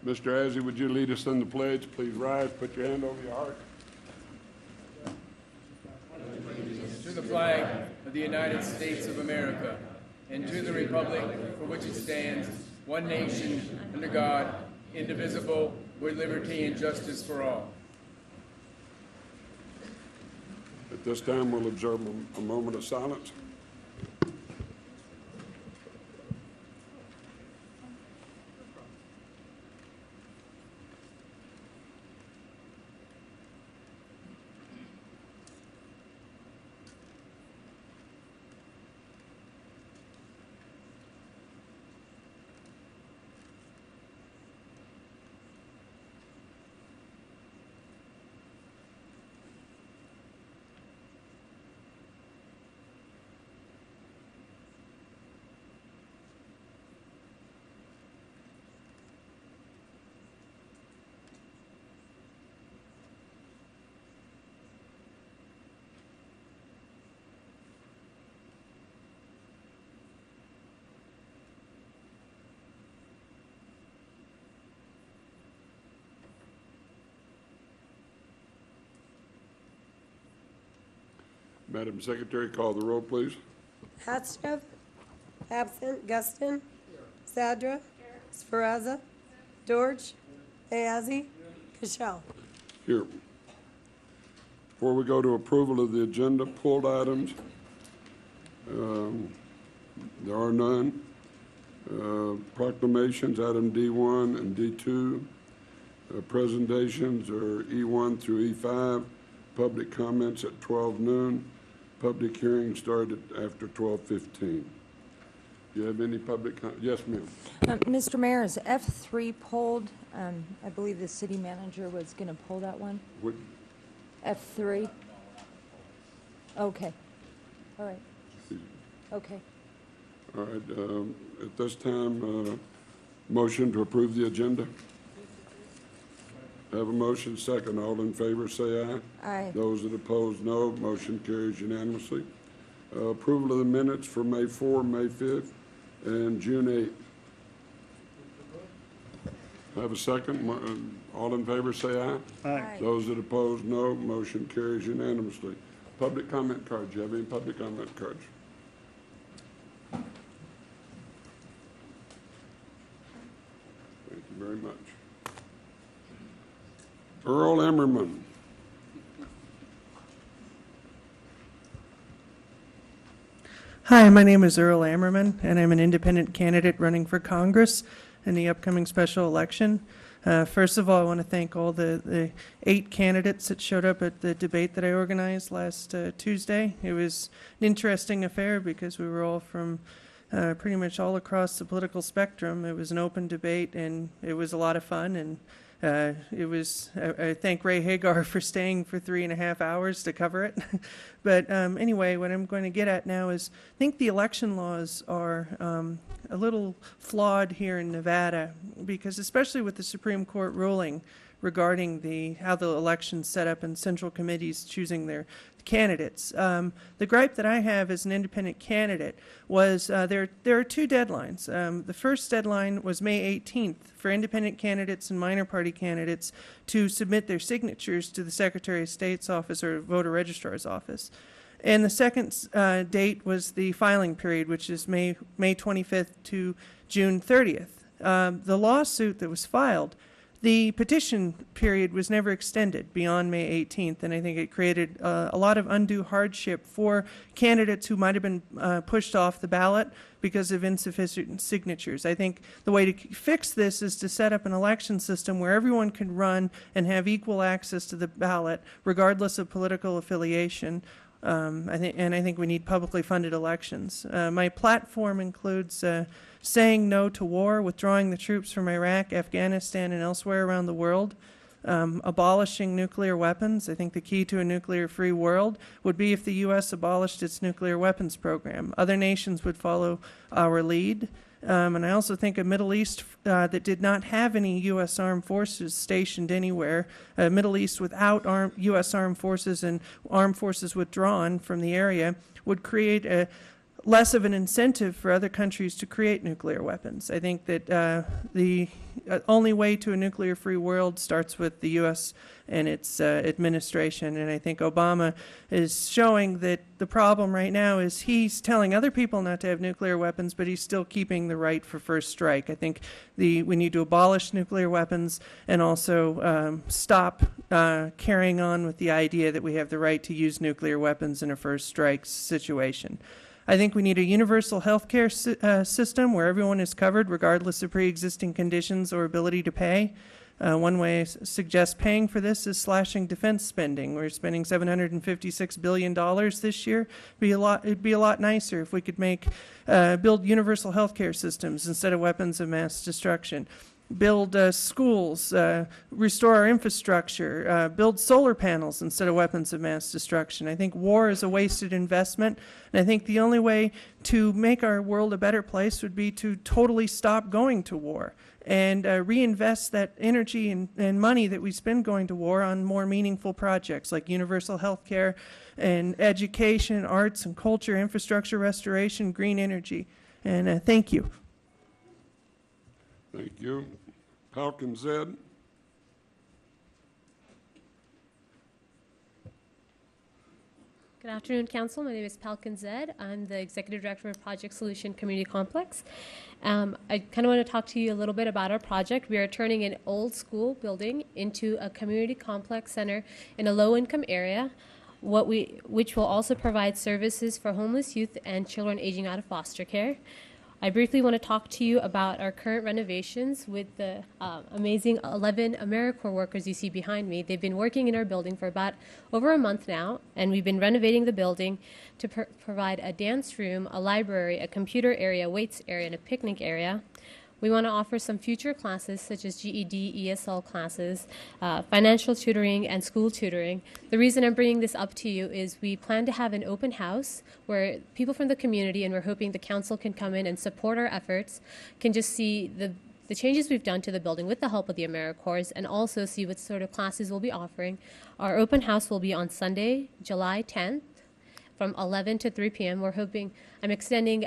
Mr. Azzi, would you lead us in the pledge? Please rise, put your hand over your heart. To the flag of the United States of America, and to the republic for which it stands, one nation, under God, indivisible, with liberty and justice for all. At this time, we'll observe a moment of silence. Madam Secretary, call the roll, please. Hatchneff, absent. Guston, Zadra, Sferrazza, George, Ayazi, Cashel. Here. Before we go to approval of the agenda, pulled items, there are none. Proclamations, item D1 and D2. Presentations are E1 through E5. Public comments at 12 noon. Public hearing started after 12:15. Do you have any public yes, ma'am. Mr. Mayor, is F3 pulled? I believe the city manager was going to pull that one. What? F3? Okay. All right. Okay. All right. At this time, motion to approve the agenda. Have a motion, second. All in favor, say aye. Aye. Those that oppose, no. Motion carries unanimously. Approval of the minutes for May 4, May 5th, and June 8th. Have a second. All in favor, say aye. Aye. Those that oppose, no. Motion carries unanimously. Public comment cards. Do you have any public comment cards? Thank you very much. Earl Emmerman. Hi, my name is Earl Ammerman, and I'm an independent candidate running for Congress in the upcoming special election. First of all, I want to thank all the 8 candidates that showed up at the debate that I organized last Tuesday. It was an interesting affair because we were all from pretty much all across the political spectrum. It was an open debate, and it was a lot of fun. And I thank Ray Hagar for staying for 3.5 hours to cover it. But anyway, what I'm going to get at now is I think the election laws are a little flawed here in Nevada, because especially with the Supreme Court ruling regarding how the election's set up and central committees choosing their candidates. The gripe that I have as an independent candidate was there are 2 deadlines. The first deadline was May 18th for independent candidates and minor party candidates to submit their signatures to the Secretary of State's office or voter registrar's office. And the second date was the filing period, which is May 25th to June 30th. The lawsuit that was filed, the petition period was never extended beyond May 18th, and I think it created a lot of undue hardship for candidates who might have been pushed off the ballot because of insufficient signatures. I think the way to fix this is to set up an election system where everyone can run and have equal access to the ballot, regardless of political affiliation. I think we need publicly funded elections. My platform includes saying no to war, withdrawing the troops from Iraq, Afghanistan, and elsewhere around the world, abolishing nuclear weapons. I think the key to a nuclear-free world would be if the U.S. abolished its nuclear weapons program. Other nations would follow our lead. And I also think a Middle East that did not have any U.S. armed forces stationed anywhere, a Middle East without U.S. armed forces and armed forces withdrawn from the area, would create a less of an incentive for other countries to create nuclear weapons. I think that the only way to a nuclear-free world starts with the U.S. and its administration, and I think Obama is showing that the problem right now is he's telling other people not to have nuclear weapons, but he's still keeping the right for first strike. I think we need to abolish nuclear weapons and also stop carrying on with the idea that we have the right to use nuclear weapons in a first strike situation. I think we need a universal health care system where everyone is covered regardless of pre-existing conditions or ability to pay. One way I suggest paying for this is slashing defense spending. We're spending $756 billion this year. It'd be a lot nicer if we could build universal health care systems instead of weapons of mass destruction. Build schools, restore our infrastructure, build solar panels instead of weapons of mass destruction. I think war is a wasted investment, and I think the only way to make our world a better place would be to totally stop going to war and reinvest that energy and money that we spend going to war on more meaningful projects like universal health care and education, arts and culture, infrastructure restoration, green energy. And thank you. Thank you. Falcon Zed. Good afternoon, Council. My name is Palkin Zed. I'm the Executive Director of Project Solution Community Complex. I kind of want to talk to you a little bit about our project. We are turning an old school building into a community complex center in a low-income area, which will also provide services for homeless youth and children aging out of foster care. I briefly want to talk to you about our current renovations with the amazing 11 AmeriCorps workers you see behind me. They've been working in our building for about over a month now, and we've been renovating the building to provide a dance room, a library, a computer area, weights area, and a picnic area. We want to offer some future classes such as GED, ESL classes, financial tutoring, and school tutoring. The reason I'm bringing this up to you is we plan to have an open house where people from the community, and we're hoping the council can come in and support our efforts, can just see the changes we've done to the building with the help of the AmeriCorps and also see what sort of classes we'll be offering. Our open house will be on Sunday, July 10th from 11 to 3 p.m. I'm extending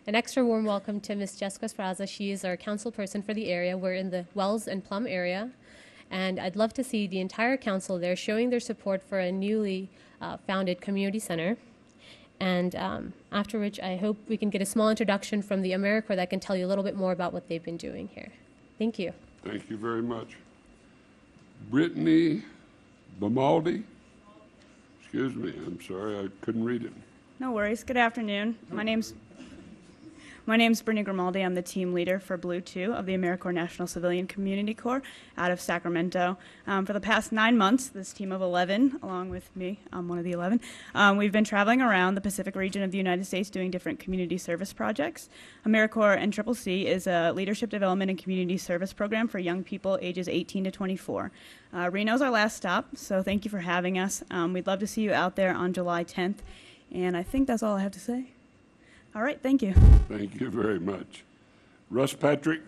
an extra warm welcome to Ms. Jessica Spraza. She is our council person for the area. We're in the Wells and Plum area, and I'd love to see the entire council there showing their support for a newly founded community center. And after which I hope we can get a small introduction from the AmeriCorps that can tell you a little bit more about what they've been doing here. Thank you. Thank you very much. Brittany Bamaldi. Excuse me, I'm sorry, I couldn't read it. No worries. Good afternoon. My name's Brittany Grimaldi. I'm the team leader for Blue 2 of the AmeriCorps National Civilian Community Corps out of Sacramento. For the past 9 months, this team of 11, along with me, I'm one of the 11, we've been traveling around the Pacific region of the United States doing different community service projects. AmeriCorps NCCC is a leadership development and community service program for young people ages 18 to 24. Reno's our last stop, so thank you for having us. We'd love to see you out there on July 10th, and I think that's all I have to say. All right, thank you. Thank you very much. Russ Patrick.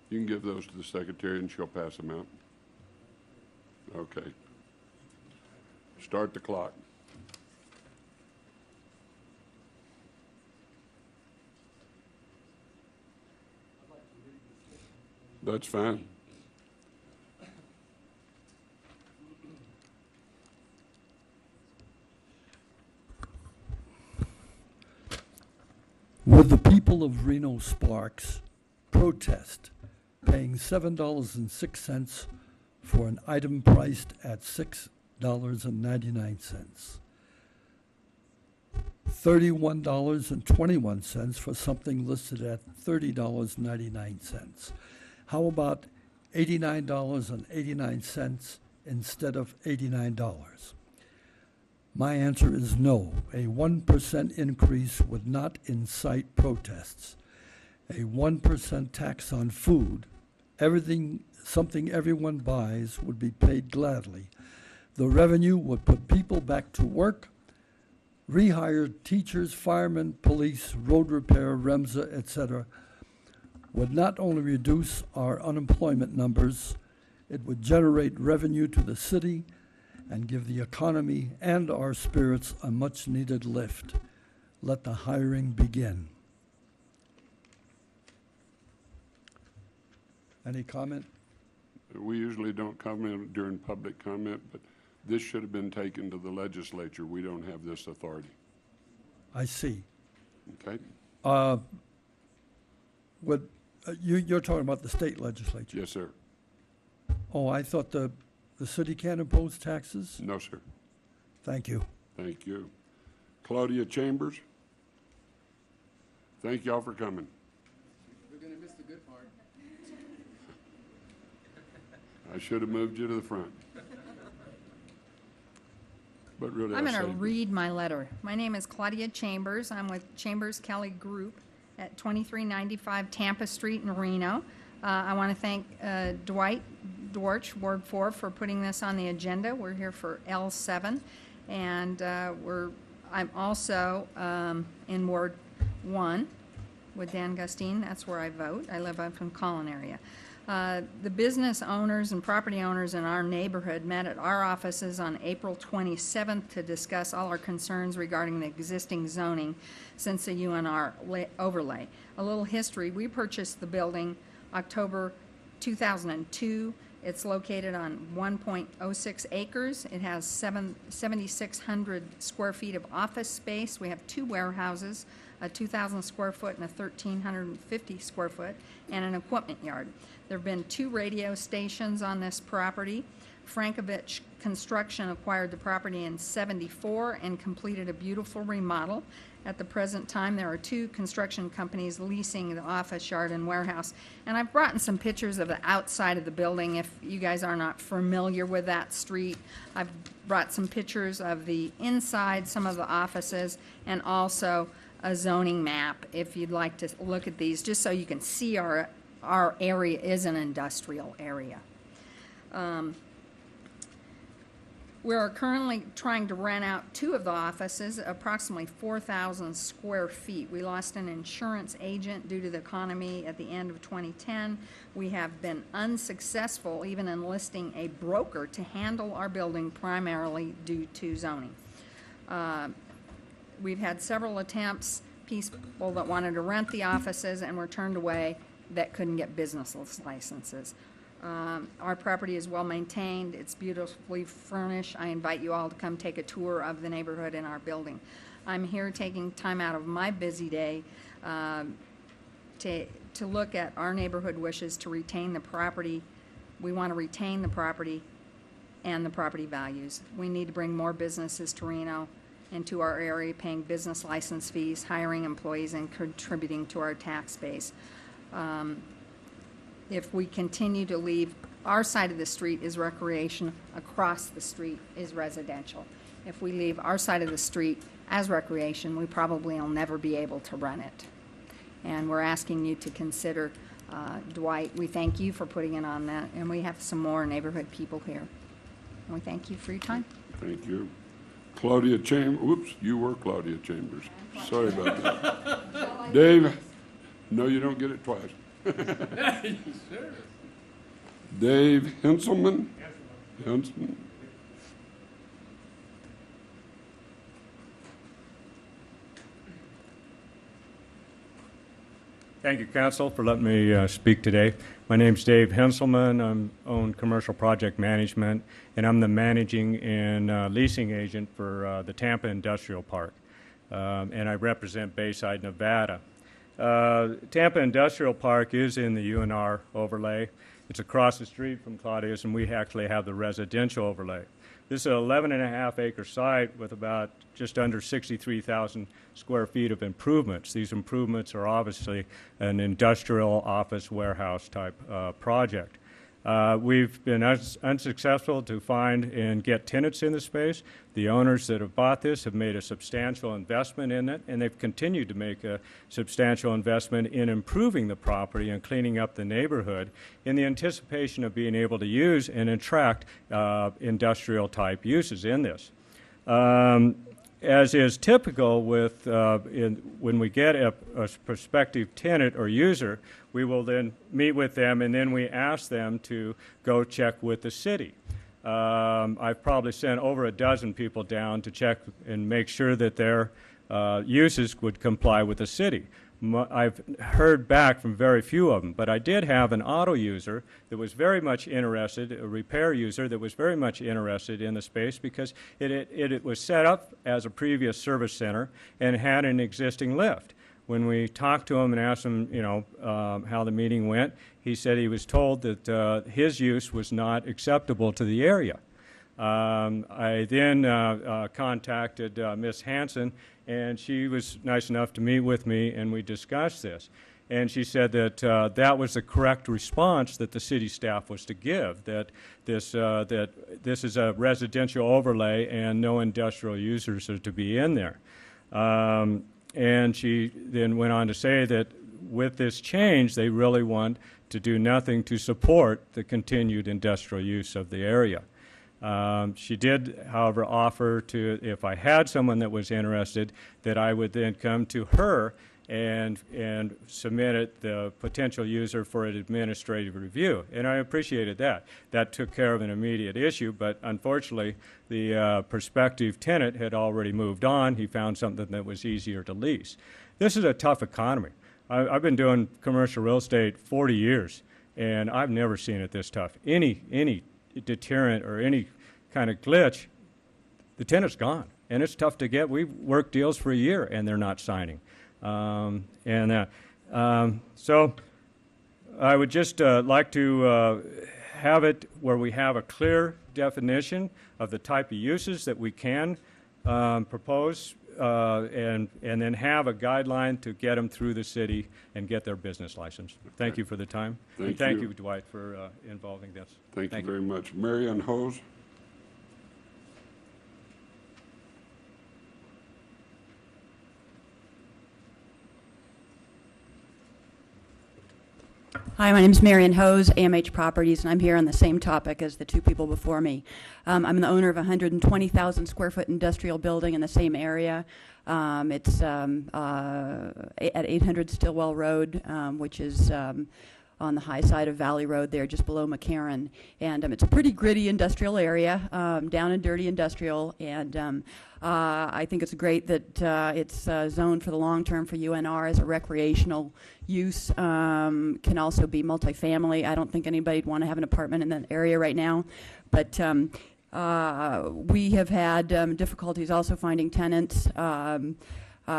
You can give those to the secretary and she'll pass them out. Okay. Start the clock. That's fine. Would the people of Reno Sparks protest paying $7.06 for an item priced at $6.99? $31.21 for something listed at $30.99. How about $89.89 instead of $89? My answer is no. A 1% increase would not incite protests. A 1% tax on food, something everyone buys, would be paid gladly. The revenue would put people back to work, rehire teachers, firemen, police, road repair, REMSA, etc. would not only reduce our unemployment numbers, it would generate revenue to the city and give the economy and our spirits a much-needed lift. Let the hiring begin. Any comment? We usually don't comment during public comment, but this should have been taken to the legislature. We don't have this authority. I see. Okay? You're talking about the state legislature? Yes, sir. Oh, I thought the city can't impose taxes? No, sir. Thank you. Thank you. Claudia Chambers? Thank y'all for coming. We're going to miss the good part. I should have moved you to the front. But really, I'm I going to saved it. read my letter. My name is Claudia Chambers. I'm with Chambers Kelly Group at 2395 Tampa Street in Reno. I want to thank Dwight Dorch, Ward 4, for putting this on the agenda. We're here for L7, and I'm also in Ward 1 with Dan Gustine. That's where I vote. I live up in Collin area. The business owners and property owners in our neighborhood met at our offices on April 27th to discuss all our concerns regarding the existing zoning since the UNR overlay. A little history: we purchased the building October 2002. It's located on 1.06 acres. It has 7,600 square feet of office space. We have 2 warehouses, a 2,000 square foot and a 1,350 square foot, and an equipment yard. There have been 2 radio stations on this property. Frankovich Construction acquired the property in '74 and completed a beautiful remodel. At the present time, there are 2 construction companies leasing the office yard and warehouse. And I've brought in some pictures of the outside of the building if you guys are not familiar with that street. I've brought some pictures of the inside, some of the offices, and also a zoning map if you'd like to look at these, just so you can see our area is an industrial area. We are currently trying to rent out 2 of the offices, approximately 4,000 square feet. We lost an insurance agent due to the economy at the end of 2010. We have been unsuccessful even enlisting a broker to handle our building primarily due to zoning. We've had several attempts, people that wanted to rent the offices and were turned away that couldn't get business licenses. Our property is well maintained. It's beautifully furnished. I invite you all to come take a tour of the neighborhood and our building. I'm here taking time out of my busy day to look at our neighborhood wishes to retain the property. We want to retain the property and the property values. We need to bring more businesses to Reno and to our area, paying business license fees, hiring employees, and contributing to our tax base. If we continue to leave our side of the street is recreation, across the street is residential. If we leave our side of the street as recreation, we probably will never be able to run it. And we're asking you to consider, Dwight, we thank you for putting it on that, and we have some more neighborhood people here. And we thank you for your time. Thank you. Claudia Chambers, whoops, you were Claudia Chambers. Sorry about that. Dave, no, you don't get it twice. Dave Henselman? Henselman. Thank you, Council, for letting me speak today. My name's Dave Henselman. I own Commercial Project Management, and I'm the managing and leasing agent for the Tampa Industrial Park. And I represent Bayside, Nevada. Tampa Industrial Park is in the UNR overlay. It's across the street from Claudia's, and we actually have the residential overlay. This is an 11.5 acre site with about just under 63,000 square feet of improvements. These improvements are obviously an industrial office warehouse type project. We've been unsuccessful to find and get tenants in the space. The owners that have bought this have made a substantial investment in it, and they've continued to make a substantial investment in improving the property and cleaning up the neighborhood in the anticipation of being able to use and attract industrial type uses in this. As is typical with when we get a prospective tenant or user, we will then meet with them, and then we ask them to go check with the city. I've probably sent over a dozen people down to check and make sure that their uses would comply with the city. I've heard back from very few of them, but I did have an auto user that was very much interested, a repair user that was very much interested in the space because it was set up as a previous service center and had an existing lift. When we talked to him and asked him, how the meeting went, he said he was told that his use was not acceptable to the area. I then contacted Ms. Hanson, and she was nice enough to meet with me, and we discussed this. And she said that that was the correct response that the city staff was to give, that this is a residential overlay and no industrial users are to be in there. And she then went on to say that with this change, they really want to do nothing to support the continued industrial use of the area. She did, however, offer to, if I had someone that was interested, that I would then come to her and submit it, the potential user, for an administrative review. And I appreciated that. That took care of an immediate issue, but unfortunately, the prospective tenant had already moved on. He found something that was easier to lease. This is a tough economy. I've been doing commercial real estate 40 years, and I've never seen it this tough. Any deterrent or any kind of glitch, the tenant's gone, and it's tough to get. We've worked deals for a year, and they're not signing. So I would just like to have it where we have a clear definition of the type of uses that we can propose, and then have a guideline to get them through the city and get their business license. Thank you for the time. Thank you, Dwight, for involving this. Thank you very much. Mary Ann Hose? Hi, my name is Marion Hose, AMH Properties, and I'm here on the same topic as the two people before me. I'm the owner of a 120,000 square foot industrial building in the same area. It's at 800 Stillwell Road, which is on the high side of Valley Road there, just below McCarran. And it's a pretty gritty industrial area, down and dirty industrial, and I think it's great that it's zoned for the long term for UNR as a recreational use. Can also be multifamily. I don't think anybody'd want to have an apartment in that area right now, but we have had difficulties also finding tenants.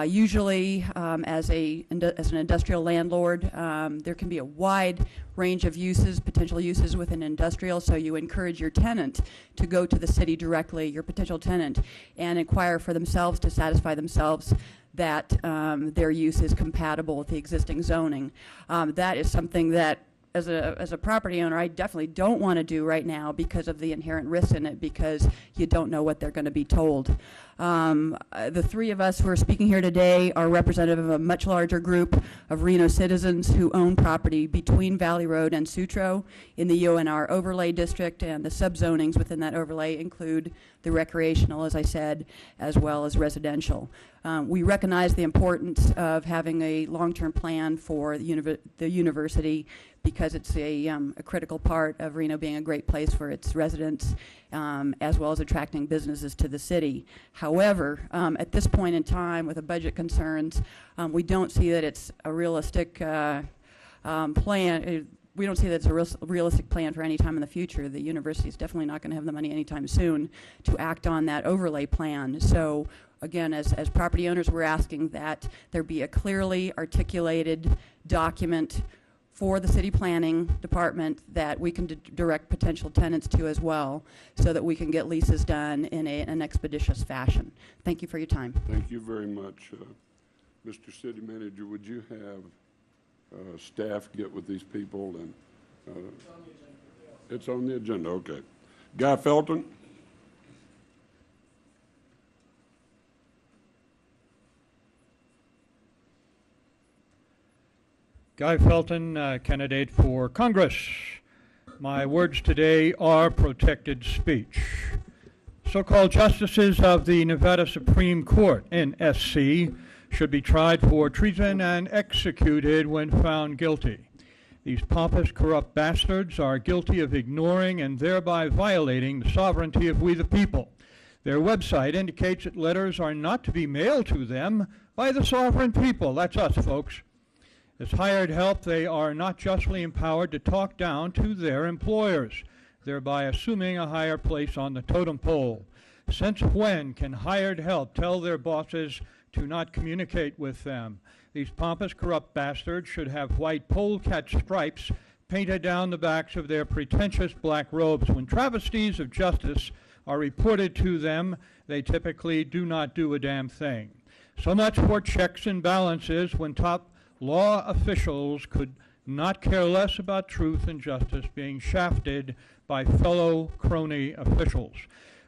Usually, as an industrial landlord, there can be a wide range of uses, potential uses within industrial, so you encourage your tenant to go to the city directly, your potential tenant, and inquire for themselves to satisfy themselves that their use is compatible with the existing zoning. That is something that as a property owner, I definitely don't want to do right now because of the inherent risks in it, because you don't know what they're going to be told. The three of us who are speaking here today are representative of a much larger group of Reno citizens who own property between Valley Road and Sutro in the UNR overlay district, and the subzonings within that overlay include the recreational, as I said, as well as residential. We recognize the importance of having a long-term plan for the university, because it's a critical part of Reno being a great place for its residents, as well as attracting businesses to the city. However, at this point in time, with the budget concerns, we don't see that it's a realistic plan. We don't see that it's a realistic plan for any time in the future. The university is definitely not going to have the money anytime soon to act on that overlay plan. So again, as property owners, we're asking that there be a clearly articulated document for the city planning department that we can direct potential tenants to as well, so that we can get leases done in an expeditious fashion. Thank you for your time. Thank you very much. Mr. City Manager, would you have staff get with these people? And it's on the agenda, okay. Guy Felton? Guy Felton, candidate for Congress. My words today are protected speech. So-called justices of the Nevada Supreme Court, NSC, should be tried for treason and executed when found guilty. These pompous, corrupt bastards are guilty of ignoring and thereby violating the sovereignty of we the people. Their website indicates that letters are not to be mailed to them by the sovereign people. That's us, folks. As hired help, they are not justly empowered to talk down to their employers, thereby assuming a higher place on the totem pole. Since when can hired help tell their bosses to not communicate with them? These pompous, corrupt bastards should have white polecat stripes painted down the backs of their pretentious black robes. When travesties of justice are reported to them, they typically do not do a damn thing. So much for checks and balances when top law officials could not care less about truth and justice being shafted by fellow crony officials.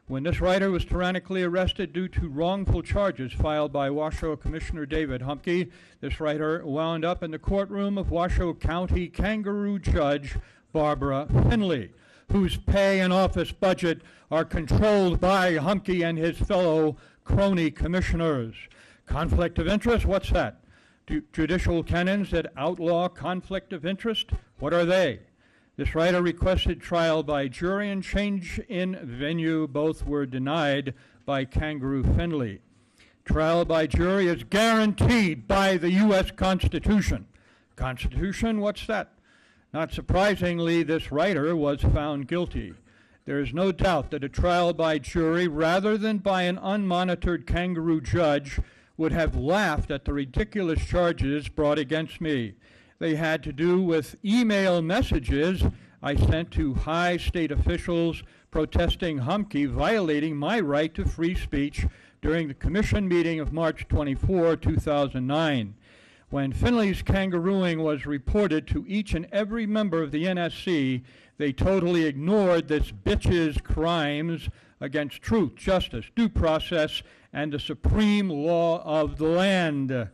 When this writer was tyrannically arrested due to wrongful charges filed by Washoe Commissioner David Humke, this writer wound up in the courtroom of Washoe County Kangaroo Judge Barbara Finley, whose pay and office budget are controlled by Humke and his fellow crony commissioners. Conflict of interest? What's that? Judicial canons that outlaw conflict of interest? What are they? This writer requested trial by jury and change in venue. Both were denied by Kangaroo Finley. Trial by jury is guaranteed by the U.S. Constitution. Constitution? What's that? Not surprisingly, this writer was found guilty. There is no doubt that a trial by jury rather than by an unmonitored kangaroo judge would have laughed at the ridiculous charges brought against me. They had to do with email messages I sent to high state officials protesting Humke violating my right to free speech during the commission meeting of March 24, 2009. When Finley's kangarooing was reported to each and every member of the NSC, they totally ignored this bitch's crimes against truth, justice, due process, and the supreme law of the land.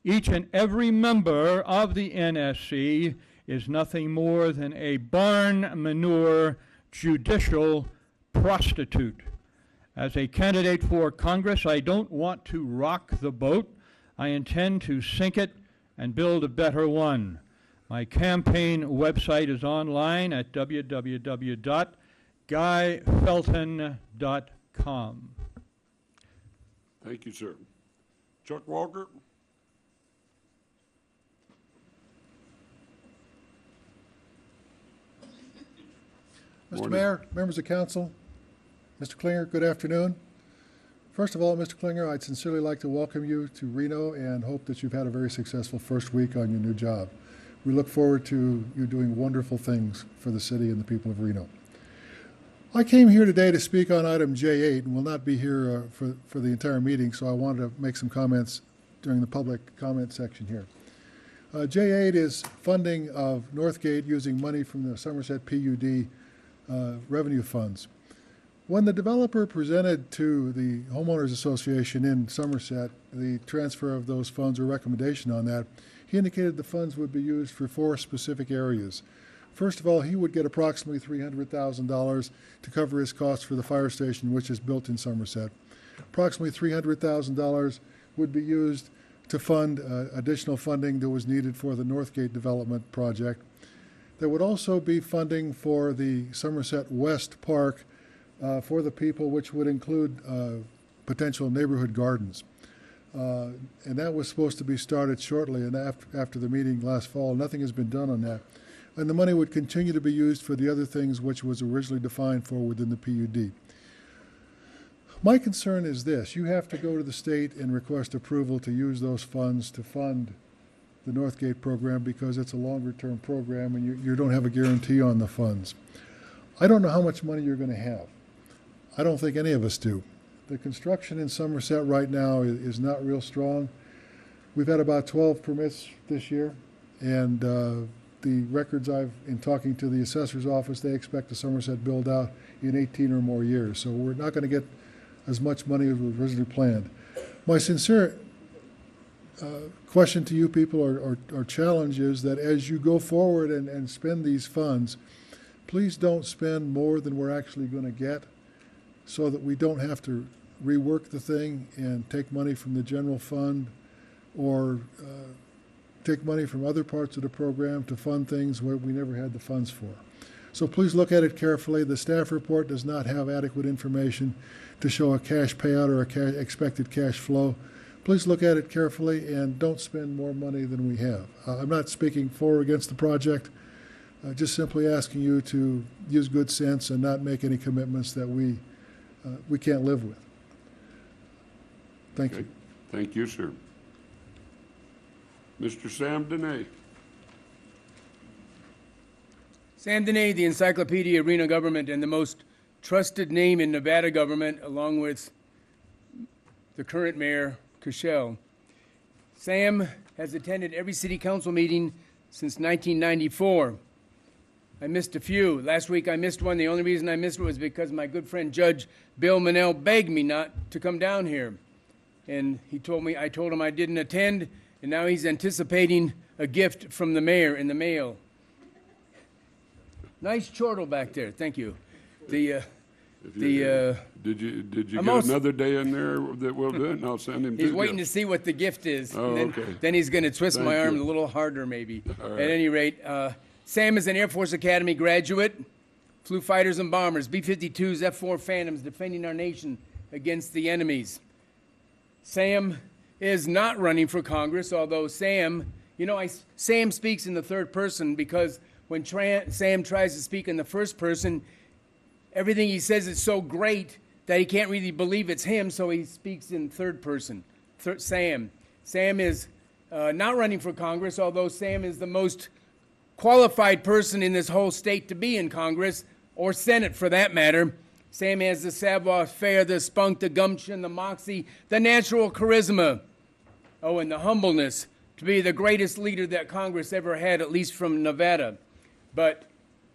Each and every member of the NSC is nothing more than a barn manure judicial prostitute. As a candidate for Congress, I don't want to rock the boat. I intend to sink it and build a better one. My campaign website is online at www.guyfelton.com. Thank you, sir. Chuck Walker? Mr. Mayor, members of council, Mr. Klinger, good afternoon. First of all, Mr. Klinger, I'd sincerely like to welcome you to Reno and hope that you've had a very successful first week on your new job. We look forward to you doing wonderful things for the city and the people of Reno. I came here today to speak on item J8 and will not be here for the entire meeting, so I wanted to make some comments during the public comment section here. J8 is funding of Northgate using money from the Somerset PUD revenue funds. When the developer presented to the Homeowners Association in Somerset the transfer of those funds or recommendation on that, he indicated the funds would be used for 4 specific areas. First of all, he would get approximately $300,000 to cover his costs for the fire station, which is built in Somerset. Approximately $300,000 would be used to fund additional funding that was needed for the Northgate development project. There would also be funding for the Somerset West Park for the people, which would include potential neighborhood gardens. And that was supposed to be started shortly, and after the meeting last fall. Nothing has been done on that. And the money would continue to be used for the other things which was originally defined for within the PUD. My concern is this: you have to go to the state and request approval to use those funds to fund the Northgate program because it's a longer-term program and you don't have a guarantee on the funds. I don't know how much money you're going to have. I don't think any of us do. The construction in Somerset right now is not real strong. We've had about 12 permits this year, and the records in talking to the assessor's office, they expect the Somerset build out in 18 or more years. So we're not going to get as much money as was originally planned. My sincere question to you people or challenge is that as you go forward and spend these funds, please don't spend more than we're actually going to get so that we don't have to rework the thing and take money from the general fund or take money from other parts of the program to fund things where we never had the funds for. So please look at it carefully. The staff report does not have adequate information to show a cash payout or a expected cash flow. Please look at it carefully and don't spend more money than we have. I'm not speaking for or against the project, just simply asking you to use good sense and not make any commitments that we can't live with. Thank you. Thank you, sir. Mr. Sam Dene. Sam Dene, the Encyclopedia of Reno Government and the most trusted name in Nevada government, along with the current mayor, Cashel. Sam has attended every city council meeting since 1994. I missed a few. Last week I missed one. The only reason I missed it was because my good friend Judge Bill Manel begged me not to come down here. And I told him I didn't attend, and now he's anticipating a gift from the mayor in the mail. Nice chortle back there. Thank you. Did you get another day in there that we'll do it, and I'll send him to you? He's waiting to see what the gift is. Oh, okay. Then he's going to twist Thank my arm you. a little harder, maybe. All right. At any rate, Sam is an Air Force Academy graduate, flew fighters and bombers, B-52s, F-4 Phantoms, defending our nation against the enemies. Sam is not running for Congress, although Sam, Sam speaks in the third person because when Sam tries to speak in the first person, everything he says is so great that he can't really believe it's him, so he speaks in third person. Sam. Sam is not running for Congress, although Sam is the most qualified person in this whole state to be in Congress, or Senate for that matter. Sam has the savoir-faire, the spunk, the gumption, the moxie, the natural charisma, and the humbleness to be the greatest leader that Congress ever had, at least from Nevada. But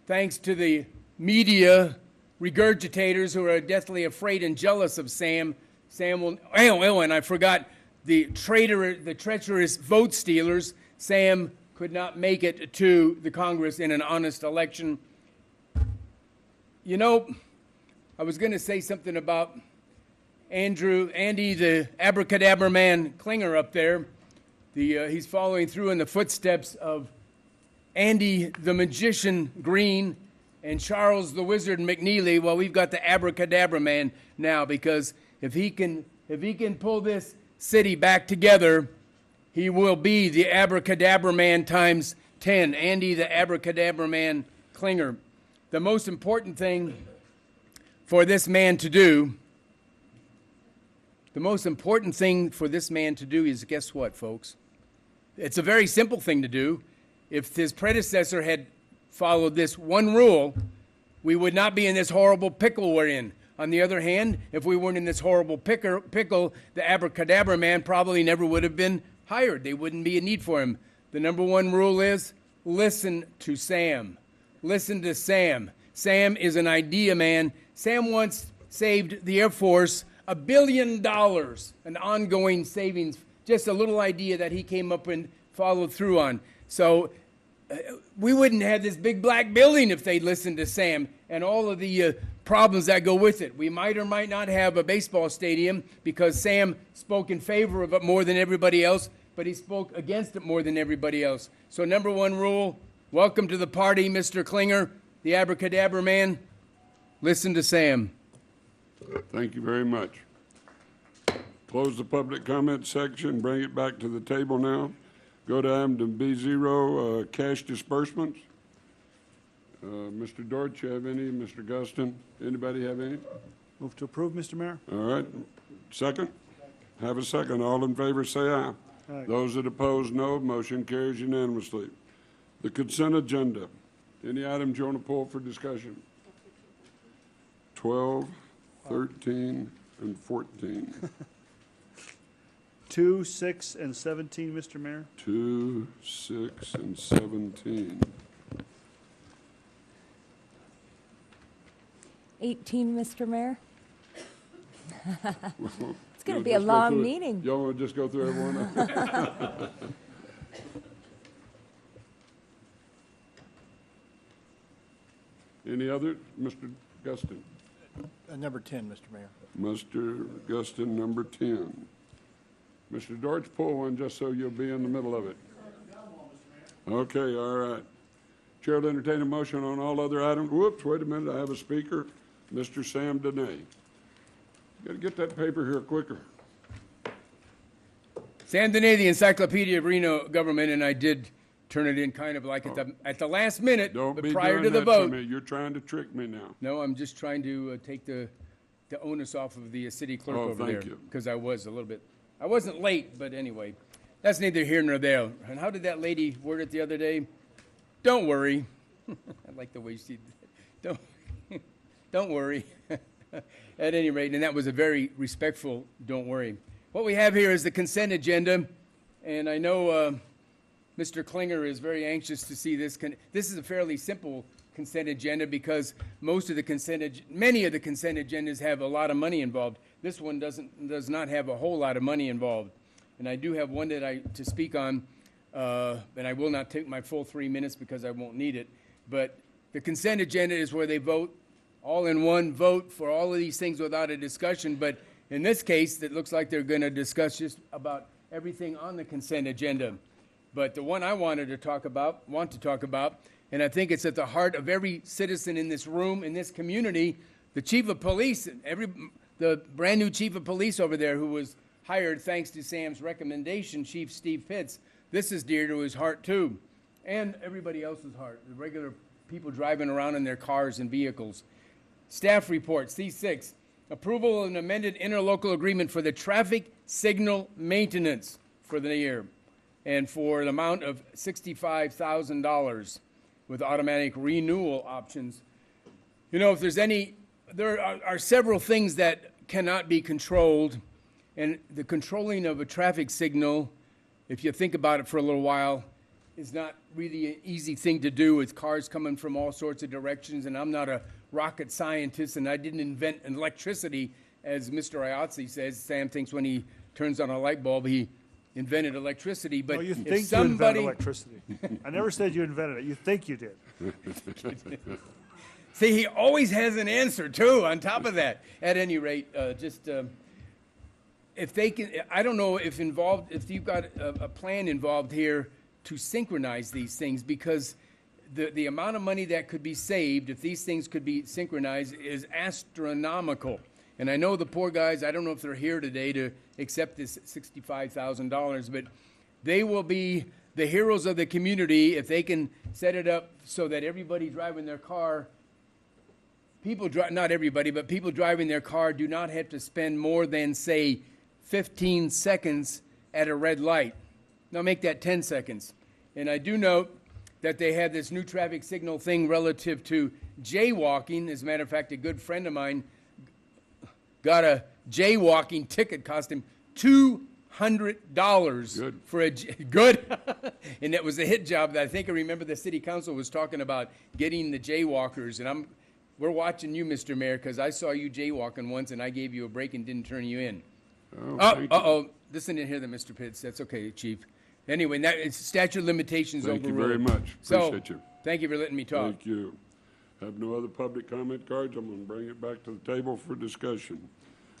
thanks to the media regurgitators who are deathly afraid and jealous of Sam will, and I forgot the treacherous vote stealers, Sam could not make it to the Congress in an honest election. I was going to say something about Andy, the abracadabra man Klinger up there. He's following through in the footsteps of Andy, the magician Green, and Charles, the wizard McNeely. Well, we've got the abracadabra man now, because if he can pull this city back together, he will be the abracadabra man times 10. Andy, the abracadabra man Klinger. The most important thing for this man to do, is, guess what, folks? It's a very simple thing to do. If his predecessor had followed this one rule, we would not be in this horrible pickle we're in. On the other hand, if we weren't in this horrible pickle, the abracadabra man probably never would have been hired. There wouldn't be a need for him. The number one rule is listen to Sam. Listen to Sam. Sam is an idea man. Sam once saved the Air Force $1 billion, an ongoing savings, just a little idea that he came up and followed through on. So we wouldn't have this big black building if they'd listened to Sam and all of the problems that go with it. We might or might not have a baseball stadium because Sam spoke in favor of it more than everybody else, but he spoke against it more than everybody else. So number one rule, welcome to the party, Mr. Klinger, the abracadabra man. Listen to Sam. Thank you very much. Close the public comment section, bring it back to the table now. Go to item B0, cash disbursements. Mr. Dortch, you have any? Mr. Guston, anybody have any? Move to approve, Mr. Mayor. All right. Second? Have a second. All in favor say aye. Aye. Those that oppose, no. Motion carries unanimously. The consent agenda. Any items you want to pull for discussion? 12, 13, and 14. 2, 6, and 17, Mr. Mayor. 2, 6, and 17. 18, Mr. Mayor. It's going to be a Just go long through it. meeting. Y'all want to just go through everyone? Any other? Mr. Guston. Number 10, Mr. Mayor. Mr. Guston, number 10. Mr. Dortch, pull one just so you'll be in the middle of it. Okay, all right. Chair will entertain a motion on all other items. Whoops, wait a minute, I have a speaker, Mr. Sam Dene. Got to get that paper here quicker. Sam Dene, the Encyclopedia of Reno Government, and I did turn it in kind of like at the last minute, Don't but be prior doing to the that to vote. me. You're trying to trick me now. No, I'm just trying to take the onus off of the city clerk Oh, over there. thank you. Because I was a little bit, I wasn't late, but anyway, that's neither here nor there. And how did that lady word it the other day? Don't worry. I like the way she did. Don't worry. At any rate, and that was a very respectful don't worry. What we have here is the consent agenda, and I know Mr. Klinger is very anxious to see this. This is a fairly simple consent agenda because many of the consent agendas have a lot of money involved. This one does not have a whole lot of money involved. And I do have one to speak on, and I will not take my full 3 minutes because I won't need it. But the consent agenda is where they vote all in one vote for all of these things without a discussion. But in this case, it looks like they're going to discuss just about everything on the consent agenda. But the one I want to talk about, and I think it's at the heart of every citizen in this room, in this community, the chief of police, the brand new chief of police over there who was hired thanks to Sam's recommendation, Chief Steve Pitts. This is dear to his heart too, and everybody else's heart, the regular people driving around in their cars and vehicles. Staff report, C6, approval of an amended interlocal agreement for the traffic signal maintenance for the year and for an amount of $65,000 with automatic renewal options. You know, if there's there are several things that cannot be controlled, and the controlling of a traffic signal, if you think about it for a little while, is not really an easy thing to do with cars coming from all sorts of directions, and I'm not a rocket scientist, and I didn't invent electricity, as Mr. Iotzi says. Sam thinks when he turns on a light bulb, he invented electricity. But No, you if think somebody... you invented electricity. I never said you invented it. You think you did. See, he always has an answer, too, on top of that. At any rate, if they can, I don't know if you've got a plan involved here to synchronize these things, because the amount of money that could be saved if these things could be synchronized is astronomical. And I know the poor guys, I don't know if they're here today to accept this $65,000, but they will be the heroes of the community if they can set it up so that everybody driving their car, not everybody, but people driving their car do not have to spend more than, say, 15 seconds at a red light. Now make that 10 seconds. And I do note that they have this new traffic signal thing relative to jaywalking. As a matter of fact, a good friend of mine got a jaywalking ticket, cost him $200 Good. for a good, and that was a hit job. That I think I remember the city council was talking about getting the jaywalkers, and we're watching you, Mr. Mayor, because I saw you jaywalking once, and I gave you a break and didn't turn you in. This isn't here, Mr. Pitts. That's okay, Chief. Anyway, that it's statute of limitations overruled. Thank you very much. Appreciate you. Thank you for letting me talk. Thank you. Have no other public comment cards. I'm going to bring it back to the table for discussion.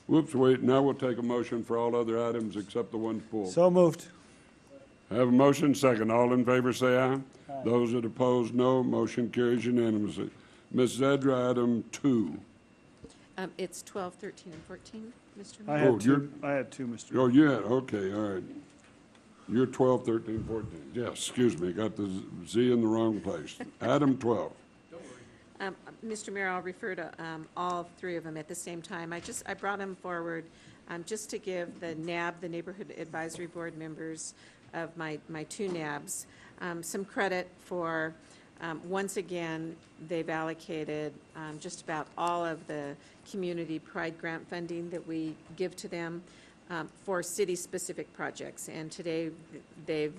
Whoops, wait, now we'll take a motion for all other items except the ones pulled. So moved. I have a motion, second. All in favor say aye. Those that oppose, no. Motion carries unanimously. Ms. Zedra, item 2. It's 12, 13, and 14, Mr. I Mayor. had two, Mr. Oh, you had, okay, all right. You're 12, 13, 14. Yes, excuse me, got the Z in the wrong place. Item 12. Mr. Mayor, I'll refer to all three of them at the same time. I brought them forward just to give the NAB, the Neighborhood Advisory Board members of my two NABs, some credit for, once again, they've allocated just about all of the community pride grant funding that we give to them for city-specific projects. And today they've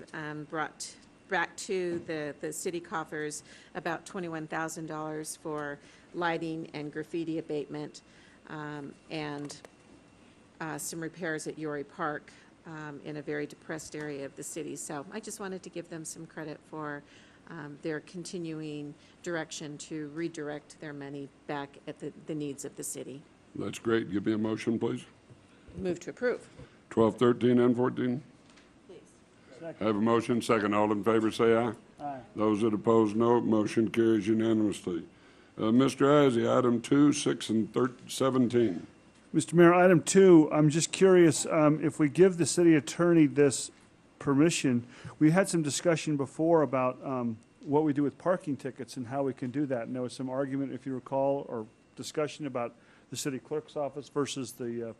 brought back to the city coffers about $21,000 for lighting and graffiti abatement and some repairs at Yory Park in a very depressed area of the city. So I just wanted to give them some credit for their continuing direction to redirect their money back at the needs of the city. That's great. Give me a motion, please. Move to approve. 12, 13, and 14. Please. I have a motion, second. All in favor say aye. Aye. Those that oppose, no. Motion carries unanimously. Mr. Izzy, item 2, 6, and 17. Mr. Mayor, item 2, I'm just curious, if we give the city attorney this permission, we had some discussion before about what we do with parking tickets and how we can do that. And there was some argument, if you recall, or discussion about the city clerk's office versus the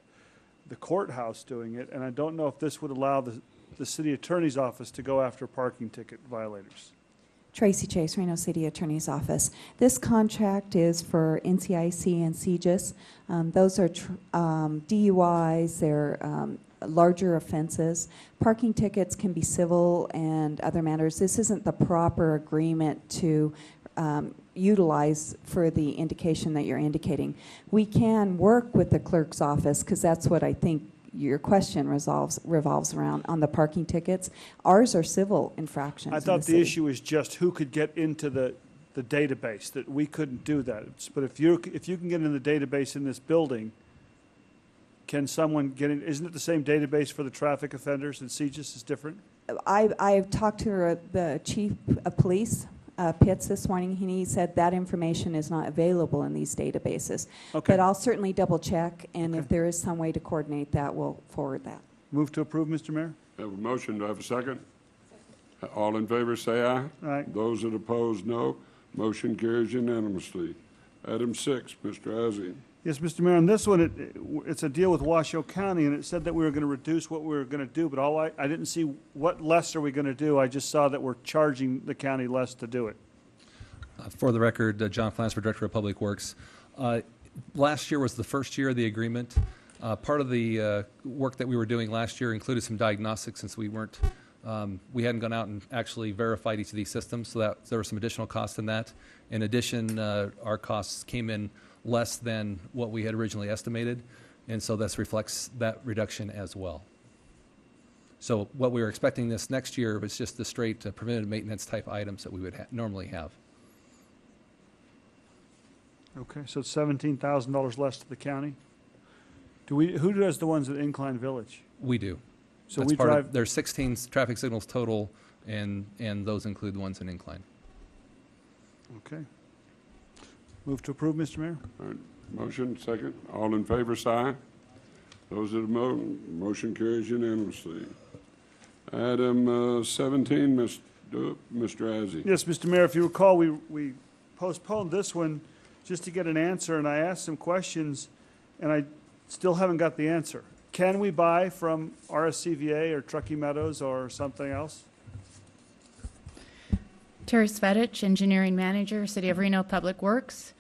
courthouse doing it. And I don't know if this would allow the city attorney's office to go after parking ticket violators. Tracy Chase, Reno City Attorney's Office. This contract is for NCIC and CGIS. Those are DUIs, they're larger offenses. Parking tickets can be civil and other matters. This isn't the proper agreement to utilize for the indication that you're indicating. We can work with the clerk's office, because that's what I think your question revolves around on the parking tickets. Ours are civil infractions. I thought the issue is just who could get into the database, that we couldn't do that. But if you can get in the database in this building, can someone get in? Isn't it the same database for the traffic offenders, and CGIS is different? I've talked to the chief of police, Pitts, this morning. He said that information is not available in these databases. Okay. But I'll certainly double check, and Okay. if there is some way to coordinate that, we'll forward that. Move to approve, Mr. Mayor. I have a motion. Do I have a second? All in favor, say aye. Aye. Those that oppose, no. Motion carries unanimously. Item 6, Mr. Izzy. Yes, Mr. Mayor, on this one, it's a deal with Washoe County, and it said that we were going to reduce what we were going to do, but I didn't see what less are we going to do. I just saw that we're charging the county less to do it. For the record, John Flansford, Director of Public Works. Last year was the first year of the agreement. Part of the work that we were doing last year included some diagnostics, since we hadn't gone out and actually verified each of these systems, so that there was some additional cost in that. In addition, our costs came in less than what we had originally estimated, and so this reflects that reduction as well. So what we were expecting this next year was just the straight preventative maintenance type items that we would normally have. Okay, so it's $17,000 less to the county? Who does the ones at Incline Village? We do. So That's we part drive. there's 16 traffic signals total, and those include the ones in Incline. Okay. Move to approve, Mr. Mayor. All right. Motion, second. All in favor, say aye. Those that oppose, motion carries unanimously. Item 17, Mr. Izzy. Yes, Mr. Mayor, if you recall, we postponed this one just to get an answer, and I asked some questions, and I still haven't got the answer. Can we buy from RSCVA or Truckee Meadows or something else? Terry Svedich, Engineering Manager, City of Reno Public Works.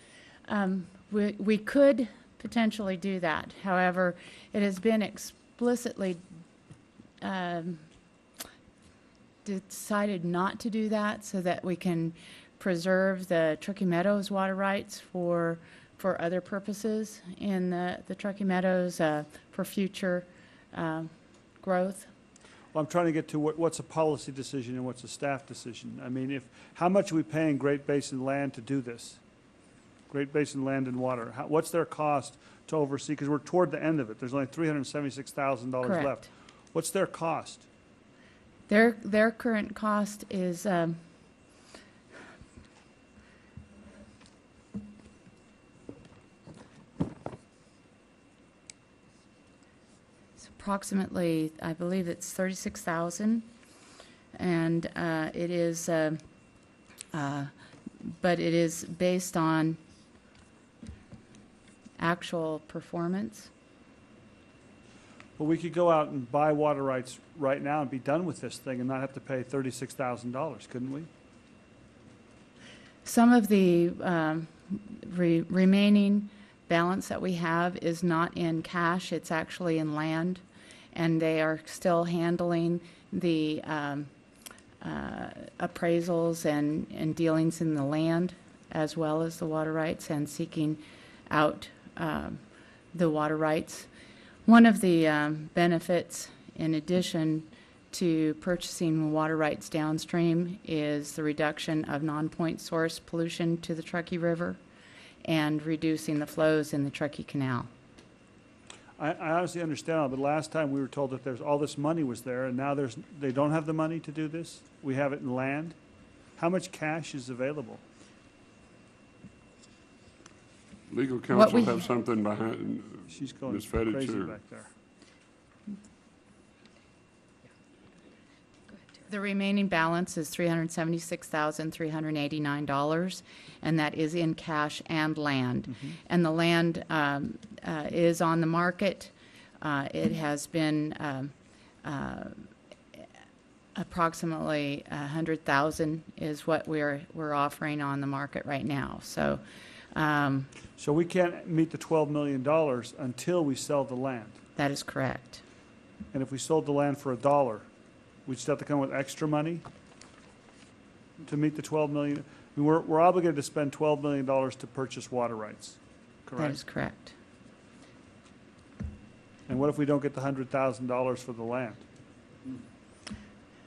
We could potentially do that. However, it has been explicitly decided not to do that so that we can preserve the Truckee Meadows water rights for other purposes in the Truckee Meadows for future growth. Well, I'm trying to get to what's a policy decision and what's a staff decision. I mean, how much are we paying Great Basin Land to do this? Great Basin Land and Water. What's their cost to oversee? Because we're toward the end of it. There's only $376,000 left. Correct. What's their cost? Their current cost is it's approximately, I believe it's $36,000, and it is, but it is based on actual performance. Well, we could go out and buy water rights right now and be done with this thing and not have to pay $36,000, couldn't we? Some of the remaining balance that we have is not in cash, it's actually in land, and they are still handling the appraisals and dealings in the land as well as the water rights and seeking out the water rights. One of the benefits, in addition to purchasing water rights downstream, is the reduction of non-point source pollution to the Truckee River and reducing the flows in the Truckee Canal. I honestly understand, but last time we were told that all this money was there, and now they don't have the money to do this? We have it in land? How much cash is available? Legal What counsel we- have something behind, She's going Ms. Fettig, crazy sure. back there. The remaining balance is $376,389, and that is in cash and land. And the land is on the market. It has been approximately $100,000 is what we're offering on the market right now. So So we can't meet the $12 million until we sell the land. that is correct. And if we sold the land for $1, we'd just have to come with extra money to meet the 12 million. I mean, we're obligated to spend $12 million to purchase water rights, correct? That is correct. And what if we don't get the $100,000 for the land?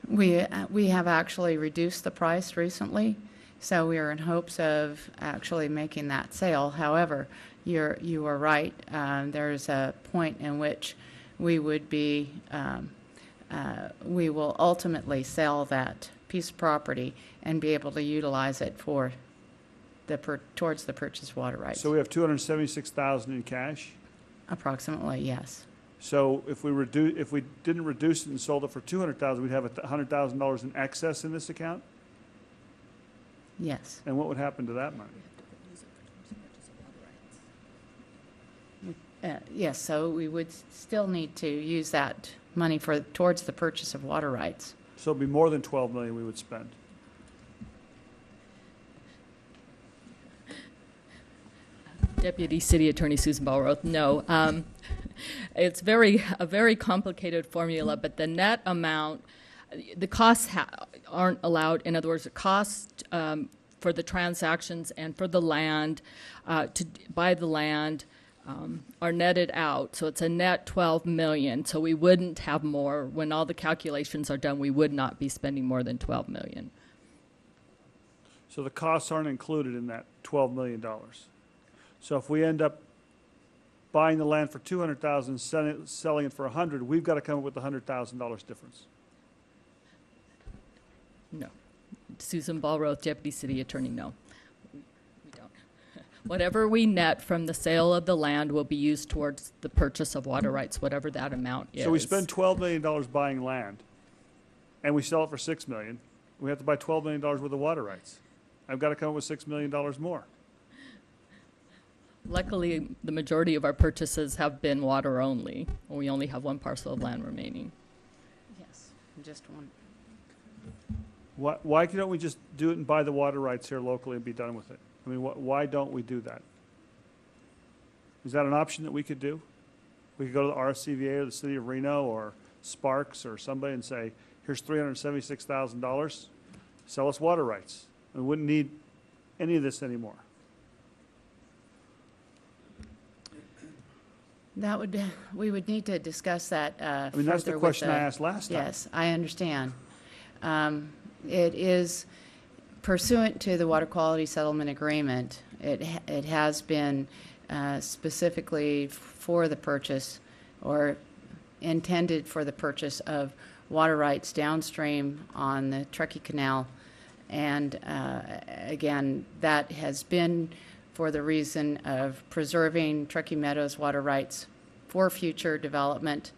We have actually reduced the price recently, so we are in hopes of actually making that sale. However, you are right. There's a point in which we would be we will ultimately sell that piece of property and be able to utilize it for towards the purchase water rights. So we have $276,000 in cash. Approximately, yes. So if we didn't reduce it and sold it for $200,000, we'd have $100,000 in excess in this account? Yes. And what would happen to that money? Yes, so we would still need to use that money towards the purchase of water rights. So it'd be more than 12 million we would spend. Deputy City Attorney Susan Ballroth, no. It's a very complicated formula, but the net amount, the costs aren't allowed. In other words, the cost for the transactions and for the land, to buy the land, are netted out. So it's a net 12 million. So we wouldn't have more. When all the calculations are done, we would not be spending more than 12 million. So the costs aren't included in that $12 million. So if we end up buying the land for $200,000, selling it for $100,000, we've got to come up with the $100,000 difference. No. Susan Ballroth, Deputy City Attorney, no. We don't. Whatever we net from the sale of the land will be used towards the purchase of water rights, whatever that amount is. So we spend $12 million buying land, and we sell it for $6 million. We have to buy $12 million worth of water rights. I've got to come up with $6 million more. Luckily, the majority of our purchases have been water only. We only have one parcel of land remaining. Yes, just one. Why don't we just do it and buy the water rights here locally and be done with it? I mean, why don't we do that? Is that an option that we could do? We could go to the RCVA or the City of Reno or Sparks or somebody and say, here's $376,000, sell us water rights. We wouldn't need any of this anymore. We would need to discuss that I mean, that's the question I asked last time. Yes, I understand. It is pursuant to the Water Quality Settlement Agreement. It has been specifically for the purchase or intended for the purchase of water rights downstream on the Truckee Canal. And again, that has been for the reason of preserving Truckee Meadows water rights for future development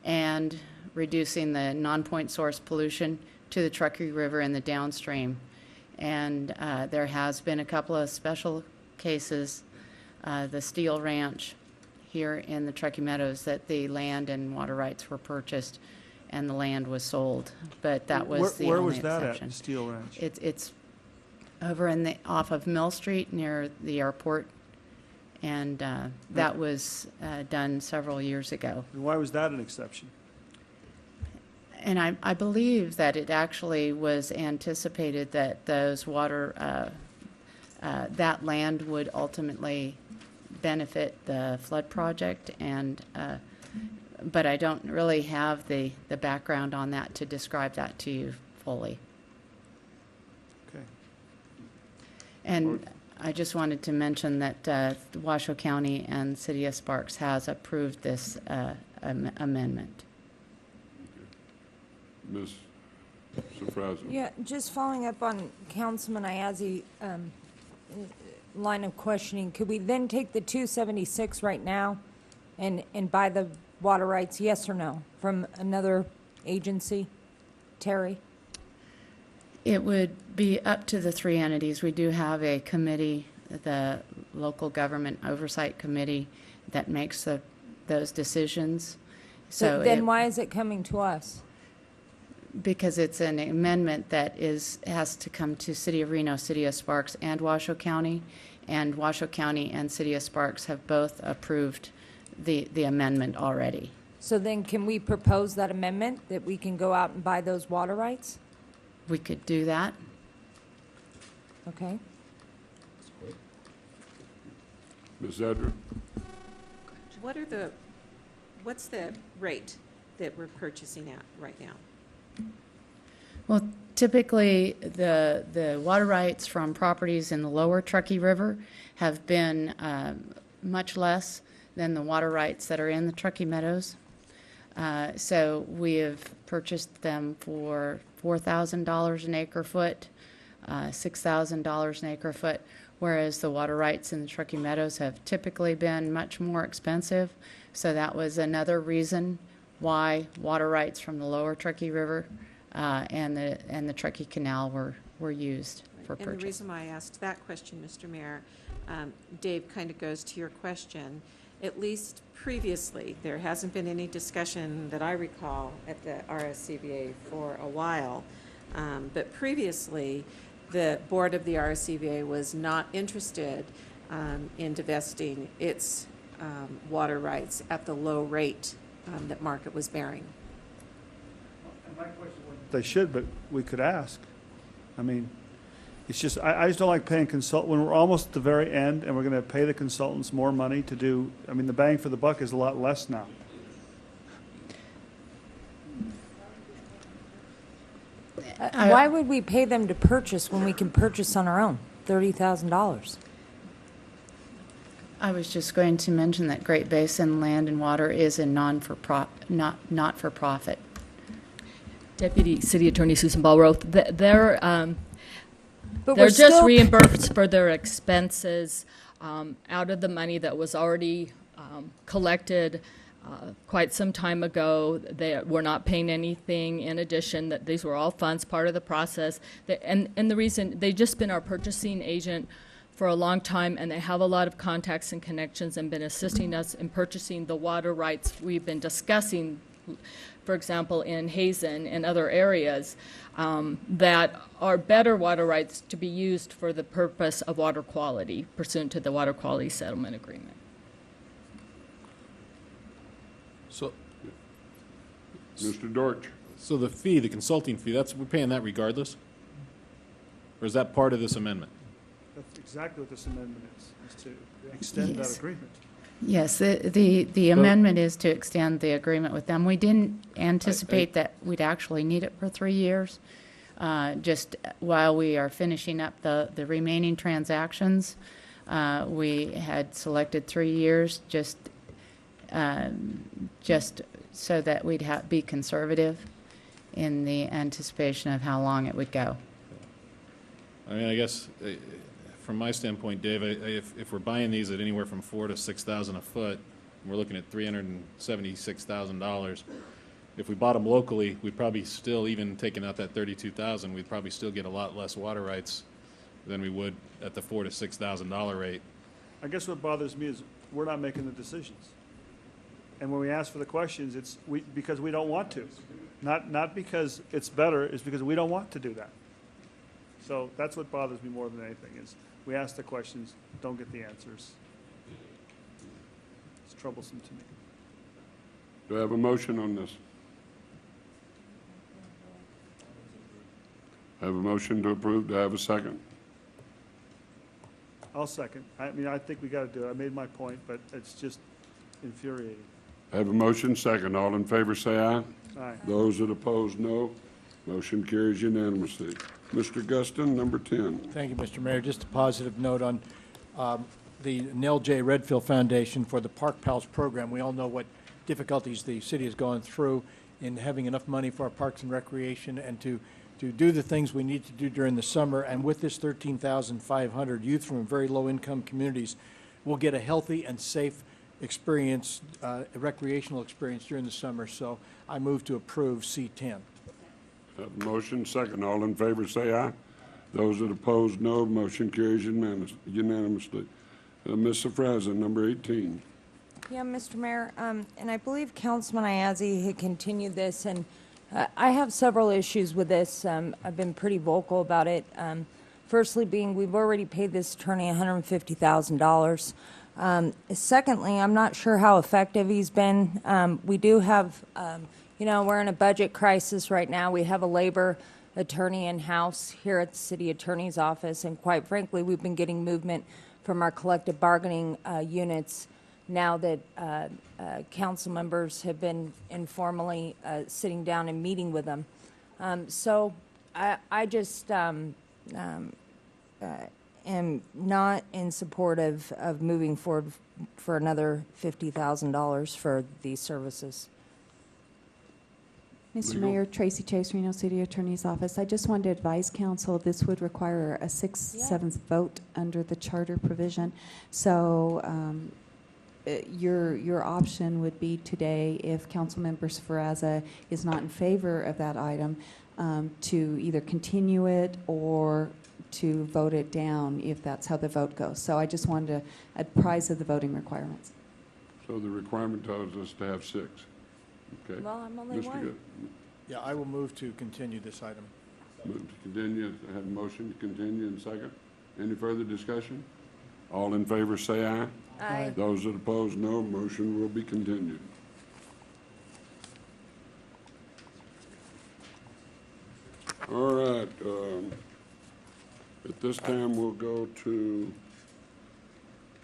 and reducing the non-point source pollution to the Truckee River and the downstream. And there has been a couple of special cases, the Steel Ranch here in the Truckee Meadows, that the land and water rights were purchased and the land was sold. But that was the Where only was that exception. at, the Steel Ranch? It's over off of Mill Street near the airport, and that was done several years ago. And why was that an exception? And I believe that it actually was anticipated that those water, that land would ultimately benefit the flood project, and but I don't really have the background on that to describe that to you fully. Okay. And I just wanted to mention that Washoe County and City of Sparks has approved this amendment. Ms. Mr. Fraser. Yeah, just following up on Councilman Ayazi, line of questioning, could we then take the 276 right now and buy the water rights, yes or no, from another agency? Terry? It would be up to the three entities. We do have a committee, the Local Government Oversight Committee, that makes those decisions. So Then why is it coming to us? because it's an amendment that has to come to City of Reno, City of Sparks, and Washoe County. And Washoe County and City of Sparks have both approved the amendment already. So then can we propose that amendment, that we can go out and buy those water rights? We could do that. Okay. Ms. Edra. What's the rate that we're purchasing at right now? Well, typically, the water rights from properties in the lower Truckee River have been much less than the water rights that are in the Truckee Meadows. So we have purchased them for $4,000 an acre foot, $6,000 an acre foot, whereas the water rights in the Truckee Meadows have typically been much more expensive. So that was another reason why water rights from the lower Truckee River and the Truckee Canal were used for purchase. And the reason why I asked that question, Mr. Mayor, Dave, kind of goes to your question. At least previously, there hasn't been any discussion that I recall at the RSCVA for a while, but previously, the board of the RSCVA was not interested in divesting its water rights at the low rate that market was bearing. And my question was, they should, but we could ask. I mean, it's just, I just don't like paying when we're almost at the very end and we're going to pay the consultants more money to do, I mean, the bang for the buck is a lot less now. Why would we pay them to purchase when we can purchase on our own? $30,000. I was just going to mention that Great Basin Land and Water is a not-for-profit. Deputy City Attorney Susan Ballroth, they're But they're we're just still- reimbursed for their expenses out of the money that was already collected quite some time ago. They were not paying anything in addition. That these were all funds, part of the process. And the reason, they've just been our purchasing agent for a long time, and they have a lot of contacts and connections and been assisting us in purchasing the water rights we've been discussing, for example, in Hazen and other areas, that are better water rights to be used for the purpose of water quality pursuant to the Water Quality Settlement Agreement. So, Mr. Dortch. so the fee, the consulting fee, we're paying that regardless? Or is that part of this amendment? That's exactly what this amendment is to extend that Yes. agreement. Yes, the amendment is to extend the agreement with them. We didn't anticipate that we'd actually need it for 3 years. Just while we are finishing up the remaining transactions, we had selected 3 years just so that we'd be conservative in the anticipation of how long it would go. I mean, I guess, from my standpoint, Dave, if we're buying these at anywhere from $4,000 to $6,000 a foot, and we're looking at $376,000, if we bought them locally, we'd probably still, even taking out that $32,000, we'd probably still get a lot less water rights than we would at the $4,000 to $6,000 rate. I guess what bothers me is we're not making the decisions. And when we ask for the questions, it's because we don't want to. Not because it's better, it's because we don't want to do that. So that's what bothers me more than anything, is we ask the questions, don't get the answers. It's troublesome to me. Do I have a motion on this? I have a motion to approve. Do I have a second? I'll second. I mean, I think we got to do it. I made my point, but it's just infuriating. I have a motion, second. All in favor, say aye. Aye. Those that oppose, no. Motion carries unanimously. Mr. Guston, number 10. Thank you, Mr. Mayor. Just a positive note on the Nell J. Redfield Foundation for the Park Pals program. We all know what difficulties the city has gone through in having enough money for our parks and recreation and to to do the things we need to do during the summer. And with this 13,500 youth from very low-income communities, we'll get a healthy and safe experience, a recreational experience during the summer. So I move to approve C10. Motion second. All in favor say aye. Those that oppose, no. Motion carries unanimously. Ms. Safraza, number 18. Yeah, Mr. Mayor, and I believe Councilman Ayazi had continued this, and I have several issues with this. I've been pretty vocal about it. Firstly being, we've already paid this attorney $150,000. Secondly, I'm not sure how effective he's been. We do have, we're in a budget crisis right now. We have a labor attorney in-house here at the city attorney's office, and quite frankly, we've been getting movement from our collective bargaining units now that council members have been informally sitting down and meeting with them. So I just am not in support of moving forward for another $50,000 for these services. Mr. Mayor, Tracy Chase, Reno City Attorney's Office. I just wanted to advise council this would require a 6/7 vote under the charter provision. So your option would be today, if Councilmember Sferaza is not in favor of that item, to either continue it or to vote it down if that's how the vote goes. So I just wanted to apprise of the voting requirements. So the requirement tells us to have 6. Okay. Well, I'm only Mr. one. Good. Yeah, I will move to continue this item. Move to continue. I have a motion to continue in second. Any further discussion? All in favor say aye. Aye. Those that oppose, no. Motion will be continued. All right. At this time, we'll go to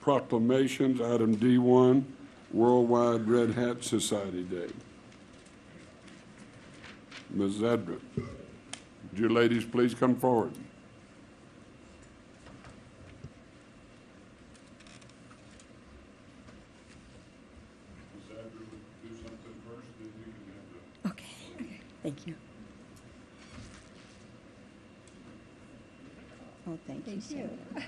proclamations. Item D1, Worldwide Red Hat Society Day. Ms. Zedra, would you ladies please come forward? Ms. Zedra would do something first, then you can have the... Okay, thank you. Oh, thank you, Sandra.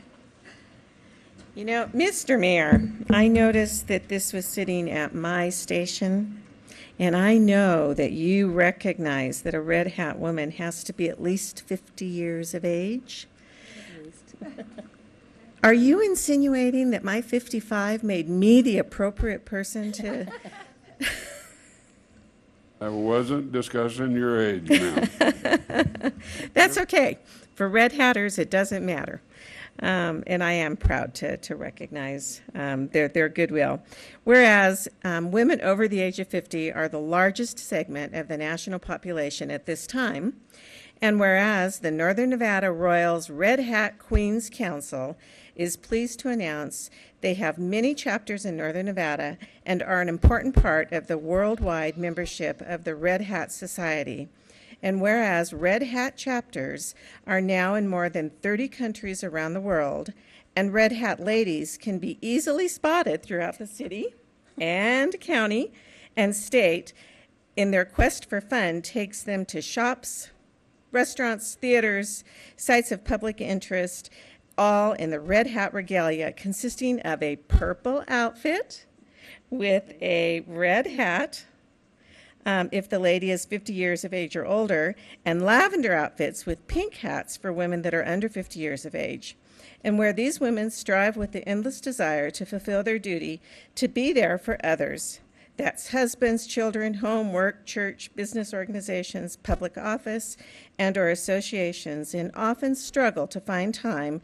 You know, Mr. Mayor, I noticed that this was sitting at my station, and I know that you recognize that a red hat woman has to be at least 50 years of age. Are you insinuating that my 55 made me the appropriate person to... I wasn't discussing your age, ma'am. That's okay. For red hatters, it doesn't matter. And I am proud to recognize their goodwill. Whereas women over the age of 50 are the largest segment of the national population at this time, and whereas the Northern Nevada Royals Red Hat Queens Council is pleased to announce they have many chapters in Northern Nevada and are an important part of the worldwide membership of the Red Hat Society. And whereas Red Hat chapters are now in more than 30 countries around the world, and Red Hat ladies can be easily spotted throughout the city and county and state, in their quest for fun takes them to shops, restaurants, theaters, sites of public interest, all in the Red Hat regalia, consisting of a purple outfit with a red hat, if the lady is 50 years of age or older, and lavender outfits with pink hats for women that are under 50 years of age. And where these women strive with the endless desire to fulfill their duty to be there for others. That's husbands, children, home, work, church, business organizations, public office, and or associations, and often struggle to find time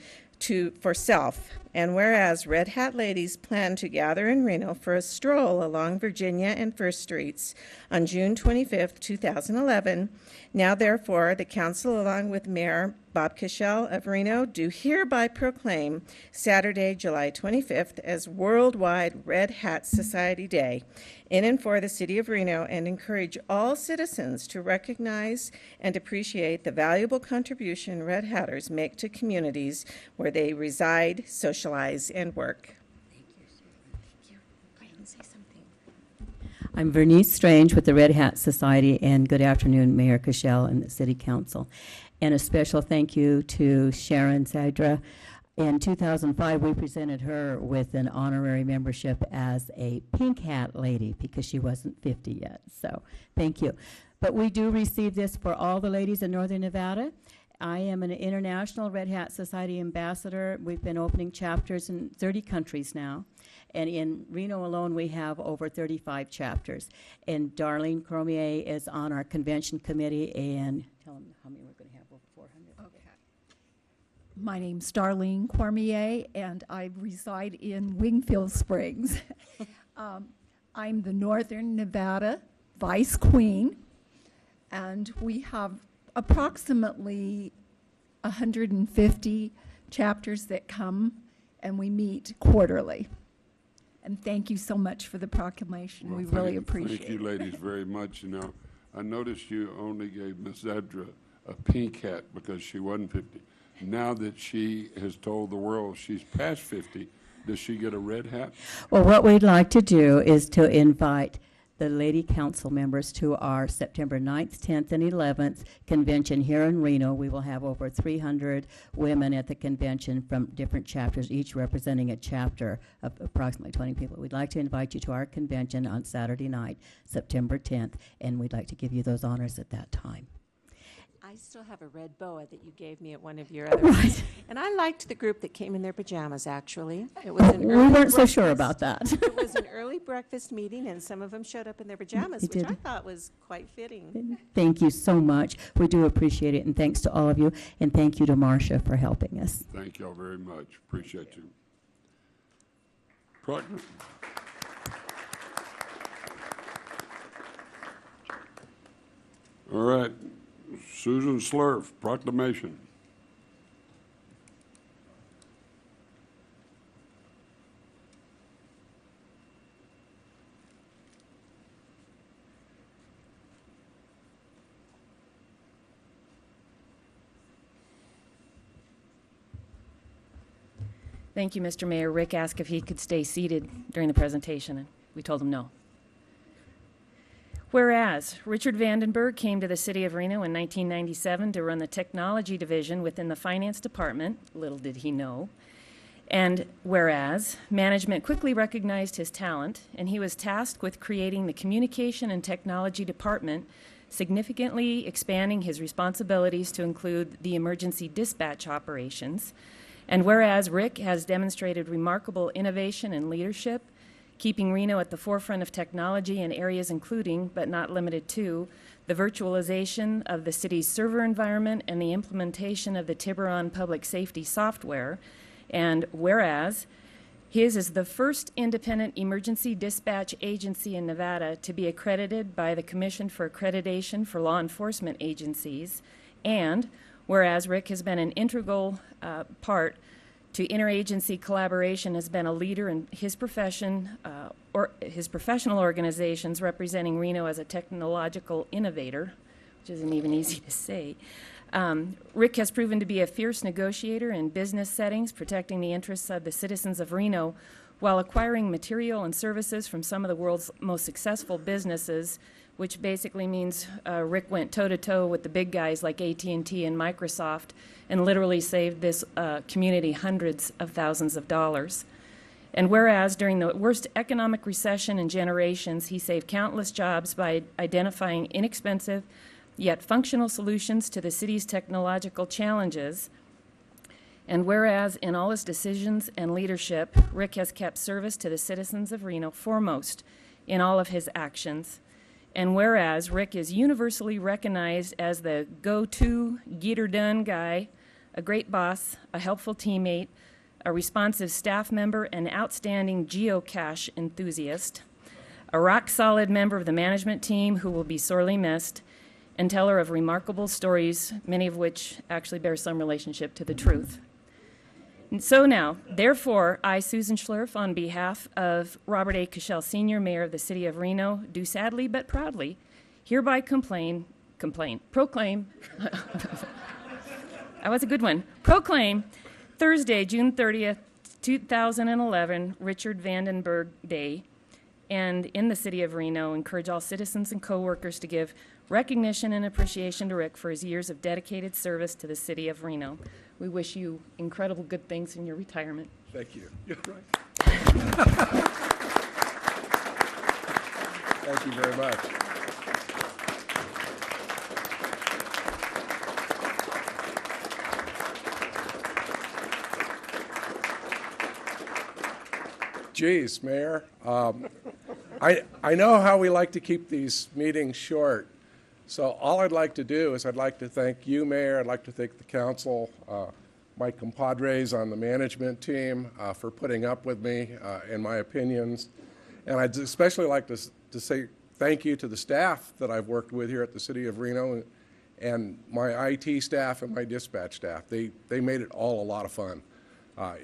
for self. And whereas Red Hat ladies plan to gather in Reno for a stroll along Virginia and First Streets on June 25th, 2011, now therefore the council, along with Mayor Bob Cashell of Reno, do hereby proclaim Saturday, July 25th as Worldwide Red Hat Society Day in and for the city of Reno, and encourage all citizens to recognize and appreciate the valuable contribution Red Hatters make to communities where they reside, socialize, and work. I'm Vernice Strange with the Red Hat Society, and good afternoon, Mayor Cashel and the City Council. And a special thank you to Sharon Zadra. In 2005, we presented her with an honorary membership as a Pink Hat lady because she wasn't 50 yet. So thank you. But we do receive this for all the ladies in Northern Nevada. I am an International Red Hat Society ambassador. We've been opening chapters in 30 countries now. And in Reno alone, we have over 35 chapters. And Darlene Cormier is on our convention committee. And tell them how many we're going to have, over 400. Okay. My name's Darlene Cormier, and I reside in Wingfield Springs. I'm the Northern Nevada Vice Queen, and we have approximately 150 chapters that come, and we meet quarterly. And thank you so much for the proclamation. Well, we really appreciate it. Thank you, ladies, very much. You know, I noticed you only gave Ms. Zadra a pink hat because she wasn't 50. Now that she has told the world she's past 50, does she get a red hat? Well, what we'd like to do is to invite the lady council members to our September 9th, 10th, and 11th convention here in Reno. We will have over 300 women at the convention from different chapters, each representing a chapter of approximately 20 people. We'd like to invite you to our convention on Saturday night, September 10th, and we'd like to give you those honors at that time. I still have a red boa that you gave me at one of your other ones. And I liked the group that came in their pajamas, actually. It was an We early weren't so sure breakfast. about that. It was an early breakfast meeting, and some of them showed up in their pajamas, It which I did. thought was quite fitting. Thank you so much. We do appreciate it, and thanks to all of you, and thank you to Marcia for helping us. Thank y'all very much. Appreciate you. Proctor. All right. Susan Slurf, proclamation. Thank you, Mr. Mayor. Rick asked if he could stay seated during the presentation, and we told him no. Whereas Richard Vandenberg came to the city of Reno in 1997 to run the technology division within the finance department, little did he know. And whereas management quickly recognized his talent, and he was tasked with creating the communication and technology department, significantly expanding his responsibilities to include the emergency dispatch operations. And whereas Rick has demonstrated remarkable innovation and leadership, keeping Reno at the forefront of technology in areas including, but not limited to, the virtualization of the city's server environment and the implementation of the Tiburon public safety software. And whereas his is the first independent emergency dispatch agency in Nevada to be accredited by the Commission for Accreditation for Law Enforcement Agencies. And whereas Rick has been an integral part to interagency collaboration, has been a leader in his profession or his professional organizations representing Reno as a technological innovator, which isn't even easy to say. Rick has proven to be a fierce negotiator in business settings, protecting the interests of the citizens of Reno while acquiring material and services from some of the world's most successful businesses, which basically means Rick went toe-to-toe with the big guys like AT&T and Microsoft and literally saved this community hundreds of thousands of dollars. And whereas during the worst economic recession in generations, he saved countless jobs by identifying inexpensive yet functional solutions to the city's technological challenges. And whereas in all his decisions and leadership, Rick has kept service to the citizens of Reno foremost in all of his actions. And whereas Rick is universally recognized as the go-to, get-her-done guy, a great boss, a helpful teammate, a responsive staff member, an outstanding geocache enthusiast, a rock-solid member of the management team who will be sorely missed, and teller of remarkable stories, many of which actually bear some relationship to the truth. And so now, therefore, I, Susan Schlurf, on behalf of Robert A. Cashel, Sr., Mayor of the City of Reno, do sadly but proudly hereby proclaim, that was a good one, proclaim Thursday, June 30th, 2011, Richard Vandenberg Day, and in the city of Reno, encourage all citizens and coworkers to give recognition and appreciation to Rick for his years of dedicated service to the city of Reno. We wish you incredible good things in your retirement. Thank you. You're right. Thank you very much. Geez, Mayor, I know how we like to keep these meetings short. So all I'd like to do is I'd like to thank you, Mayor. I'd like to thank the council, my compadres on the management team for putting up with me and my opinions. And I'd especially like to say thank you to the staff that I've worked with here at the City of Reno and my IT staff and my dispatch staff. They made it all a lot of fun.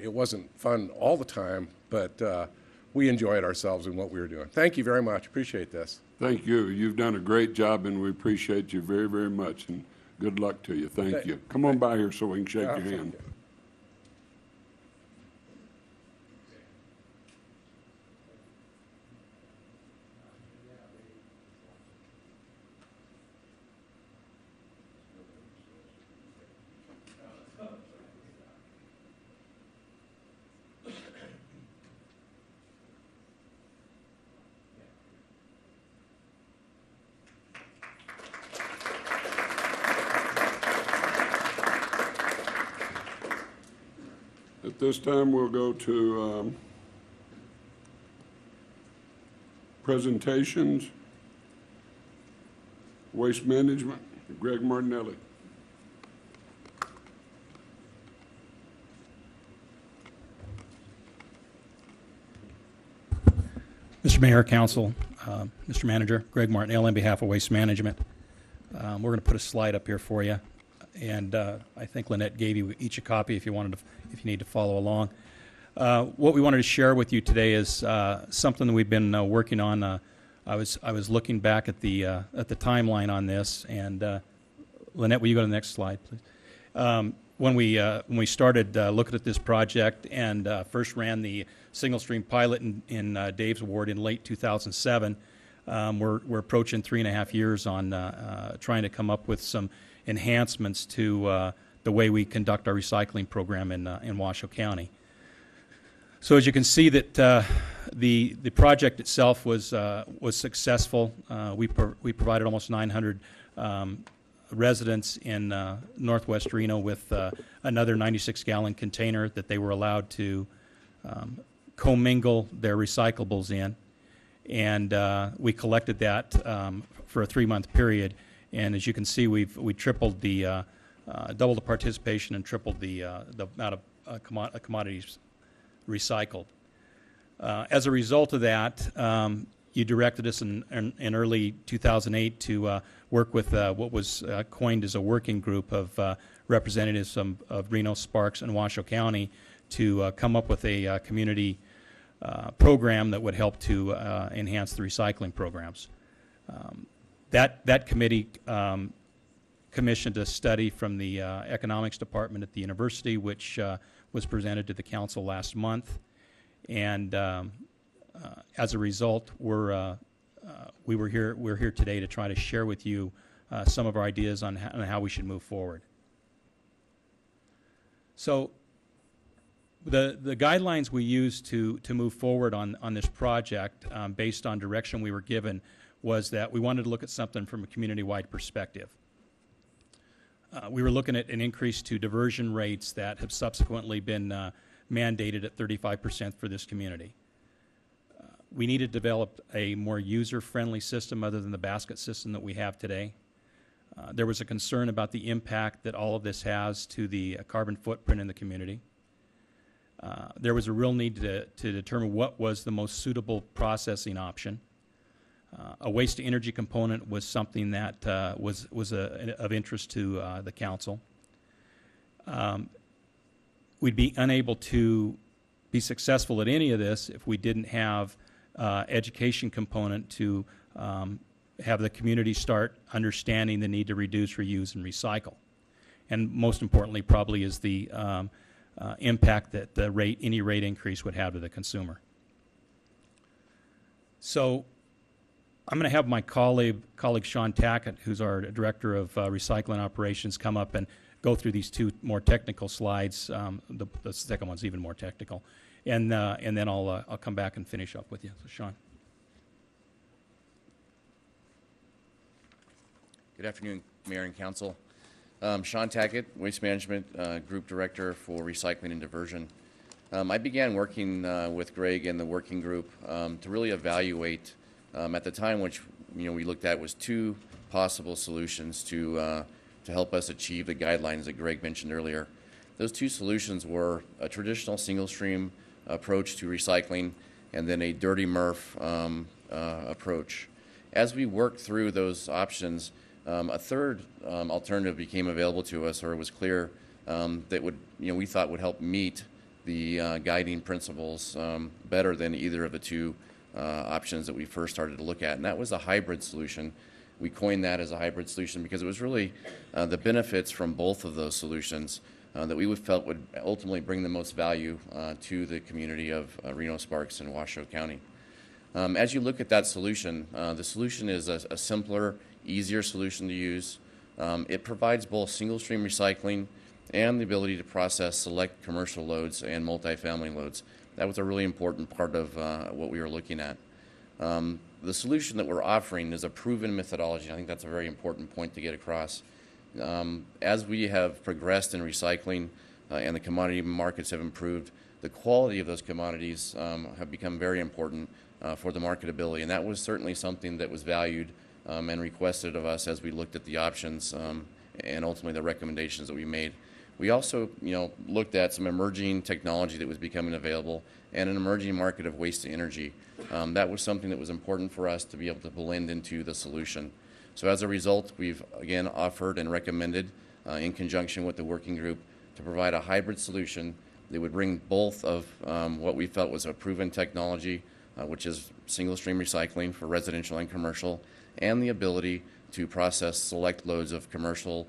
It wasn't fun all the time, but we enjoyed ourselves in what we were doing. Thank you very much. Appreciate this. Thank you. You've done a great job, and we appreciate you very, very much, and good luck to you. Thank you. Come on by here so we can shake your hand. At this time, we'll go to presentations. Waste Management, Greg Martinelli. Mr. Mayor, Council, Mr. Manager, Greg Martinelli on behalf of Waste Management. We're going to put a slide up here for you, and I think Lynette gave you each a copy if you need to follow along. What we wanted to share with you today is something that we've been working on. I was looking back at the timeline on this, and Lynette, will you go to the next slide, please? When we started looking at this project and first ran the single stream pilot in Dave's ward in late 2007, we're approaching 3.5 years on trying to come up with some enhancements to the way we conduct our recycling program in Washoe County. So as you can see that the project itself was successful. We provided almost 900 residents in northwest Reno with another 96-gallon container that they were allowed to commingle their recyclables in, and we collected that for a 3-month period. And as you can see, we tripled the doubled the participation and tripled the amount of commodities recycled. As a result of that, you directed us in early 2008 to work with what was coined as a working group of representatives of Reno, Sparks, and Washoe County to come up with a community program that would help to enhance the recycling programs. That committee commissioned a study from the economics department at the university, which was presented to the council last month, and as a result, we're here today to try to share with you some of our ideas on how we should move forward. So the guidelines we used to move forward on this project, based on direction we were given, was that we wanted to look at something from a community-wide perspective. We were looking at an increase to diversion rates that have subsequently been mandated at 35% for this community. We need to develop a more user-friendly system other than the basket system that we have today. There was a concern about the impact that all of this has to the carbon footprint in the community. There was a real need to determine what was the most suitable processing option. A waste-to-energy component was something that was of interest to the council. We'd be unable to be successful at any of this if we didn't have education component to have the community start understanding the need to reduce, reuse, and recycle. And most importantly, probably, is the impact that any rate increase would have to the consumer. So I'm going to have my colleague Sean Tackett, who's our Director of Recycling Operations, come up and go through these two more technical slides. The second one's even more technical. And then I'll come back and finish up with you. So, Sean. Good afternoon, Mayor and Council. Sean Tackett, Waste Management Group Director for Recycling and Diversion. I began working with Greg and the working group to really evaluate, at the time, which we looked at was two possible solutions to help us achieve the guidelines that Greg mentioned earlier. Those two solutions were a traditional single-stream approach to recycling and then a dirty MRF approach. As we worked through those options, a third alternative became available to us, or it was clear that would, we thought would help meet the guiding principles better than either of the two options that we first started to look at, and that was a hybrid solution. We coined that as a hybrid solution because it was really the benefits from both of those solutions that we felt would ultimately bring the most value to the community of Reno, Sparks, and Washoe County. As you look at that solution, the solution is a simpler, easier solution to use. It provides both single-stream recycling and the ability to process select commercial loads and multifamily loads. That was a really important part of what we were looking at. The solution that we're offering is a proven methodology. I think that's a very important point to get across. As we have progressed in recycling and the commodity markets have improved, the quality of those commodities have become very important for the marketability, and that was certainly something that was valued and requested of us as we looked at the options and ultimately the recommendations that we made. We also, looked at some emerging technology that was becoming available and an emerging market of waste to energy. That was something that was important for us to be able to blend into the solution. So as a result, we've again offered and recommended in conjunction with the working group to provide a hybrid solution that would bring both of what we felt was a proven technology, which is single stream recycling for residential and commercial, and the ability to process select loads of commercial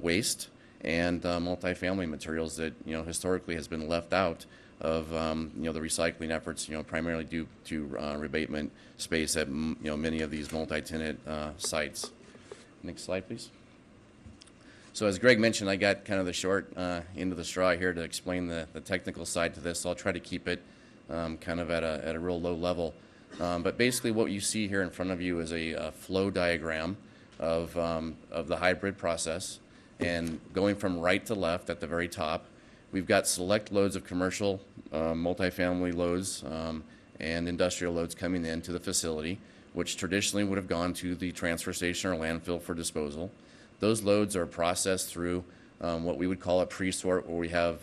waste and multifamily materials that historically has been left out of the recycling efforts, primarily due to rebatement space at many of these multi-tenant sites. Next slide, please. So as Greg mentioned, I got kind of the short end of the straw here to explain the technical side to this. So I'll try to keep it kind of at a real low level. But basically, what you see here in front of you is a flow diagram of the hybrid process. And going from right to left at the very top, we've got select loads of commercial, multifamily loads, and industrial loads coming into the facility, which traditionally would have gone to the transfer station or landfill for disposal. Those loads are processed through what we would call a pre-sort, where we have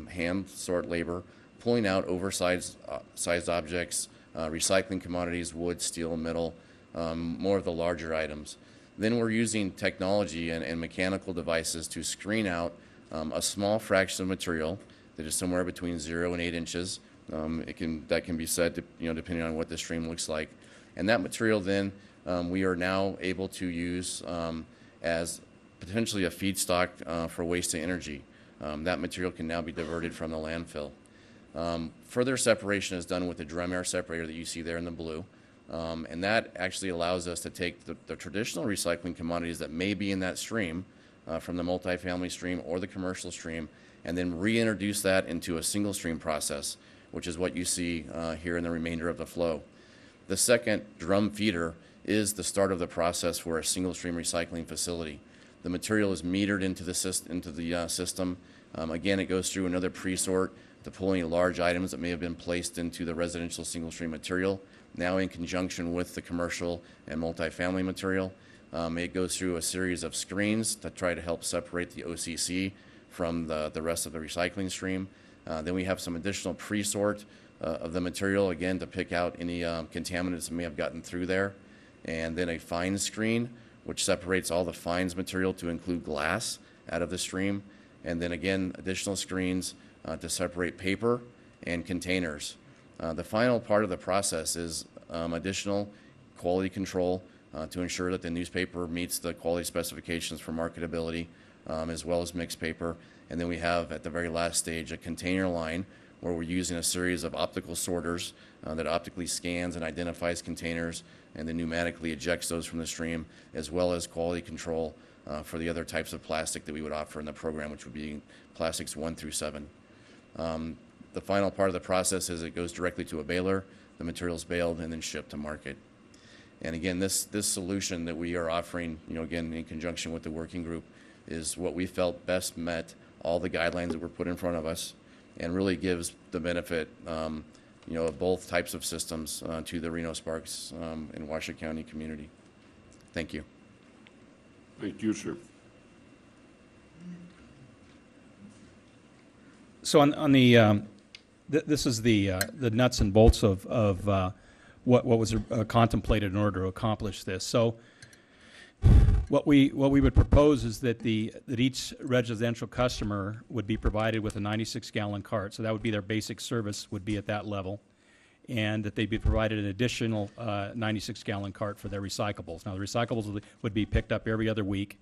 hand sort labor pulling out oversized sized objects, recycling commodities, wood, steel, metal, more of the larger items. Then we're using technology and mechanical devices to screen out a small fraction of material that is somewhere between 0 and 8 inches. That can be set, depending on what the stream looks like. And that material then we are now able to use as potentially a feedstock for waste to energy. That material can now be diverted from the landfill. Further separation is done with the drum air separator that you see there in the blue. And that actually allows us to take the traditional recycling commodities that may be in that stream from the multifamily stream or the commercial stream, and then reintroduce that into a single stream process, which is what you see here in the remainder of the flow. The second drum feeder is the start of the process for a single stream recycling facility. The material is metered into the system. Again, it goes through another pre-sort to pull any large items that may have been placed into the residential single stream material, now in conjunction with the commercial and multifamily material. It goes through a series of screens to try to help separate the OCC from the rest of the recycling stream. Then we have some additional pre-sort of the material, again, to pick out any contaminants that may have gotten through there. And then a fine screen, which separates all the fines material to include glass out of the stream. And then again, additional screens to separate paper and containers. The final part of the process is additional quality control to ensure that the newspaper meets the quality specifications for marketability, as well as mixed paper. And then we have, at the very last stage, a container line where we're using a series of optical sorters that optically scans and identifies containers and then pneumatically ejects those from the stream, as well as quality control for the other types of plastic that we would offer in the program, which would be plastics 1 through 7. The final part of the process is it goes directly to a baler, the material's baled, and then shipped to market. And again, this solution that we are offering, again, in conjunction with the working group, is what we felt best met all the guidelines that were put in front of us, and really gives the benefit, of both types of systems to the Reno Sparks and Washoe County community. Thank you. Thank you, sir. So on the this is the nuts and bolts of what was contemplated in order to accomplish this. So what we would propose is that each residential customer would be provided with a 96-gallon cart. So that would be their basic service would be at that level, and that they'd be provided an additional 96-gallon cart for their recyclables. Now the recyclables would be picked up every other week.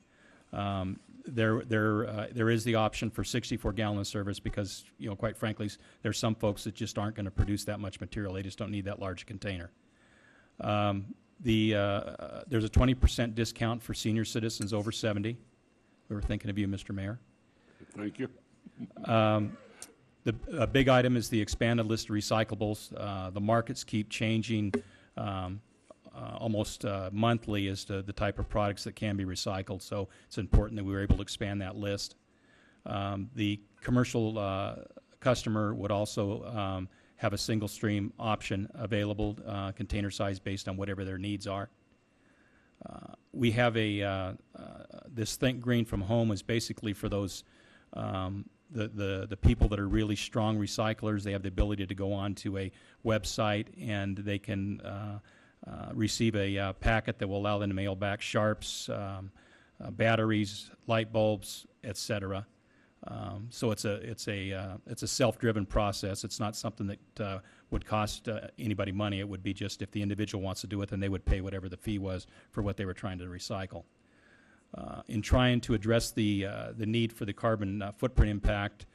There is the option for 64-gallon service because, quite frankly, there's some folks that just aren't going to produce that much material. They just don't need that large container. There's a 20% discount for senior citizens over 70. We were thinking of you, Mr. Mayor. Thank you. The big item is the expanded list of recyclables. The markets keep changing almost monthly as to the type of products that can be recycled, so it's important that we were able to expand that list. The commercial customer would also have a single stream option available, container size based on whatever their needs are. We have this Think Green from Home is basically for those the people that are really strong recyclers. They have the ability to go on to a website and they can receive a packet that will allow them to mail back sharps, batteries, light bulbs, etc. So it's a self-driven process. It's not something that would cost anybody money. It would be just if the individual wants to do it, then they would pay whatever the fee was for what they were trying to recycle. In trying to address the need for the carbon footprint impact,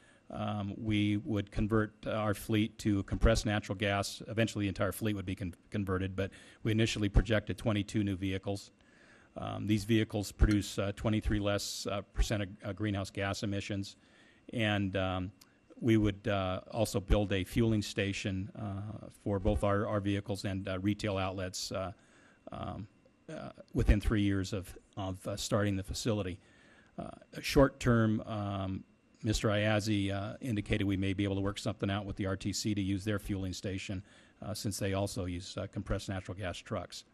we would convert our fleet to compressed natural gas. Eventually, the entire fleet would be converted, but we initially projected 22 new vehicles. These vehicles produce 23 less percent of greenhouse gas emissions, and we would also build a fueling station for both our vehicles and retail outlets within 3 years of starting the facility. Short term, Mr. Ayazi indicated we may be able to work something out with the RTC to use their fueling station since they also use compressed natural gas trucks.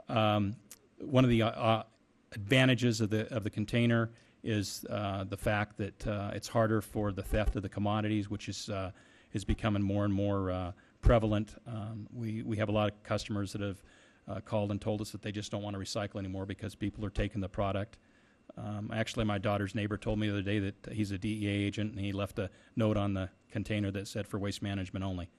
One of the advantages of the container is the fact that it's harder for the theft of the commodities, which is becoming more and more prevalent. We have a lot of customers that have called and told us that they just don't want to recycle anymore because people are taking the product. Actually, my daughter's neighbor told me the other day that he's a DEA agent and he left a note on the container that said for waste management only.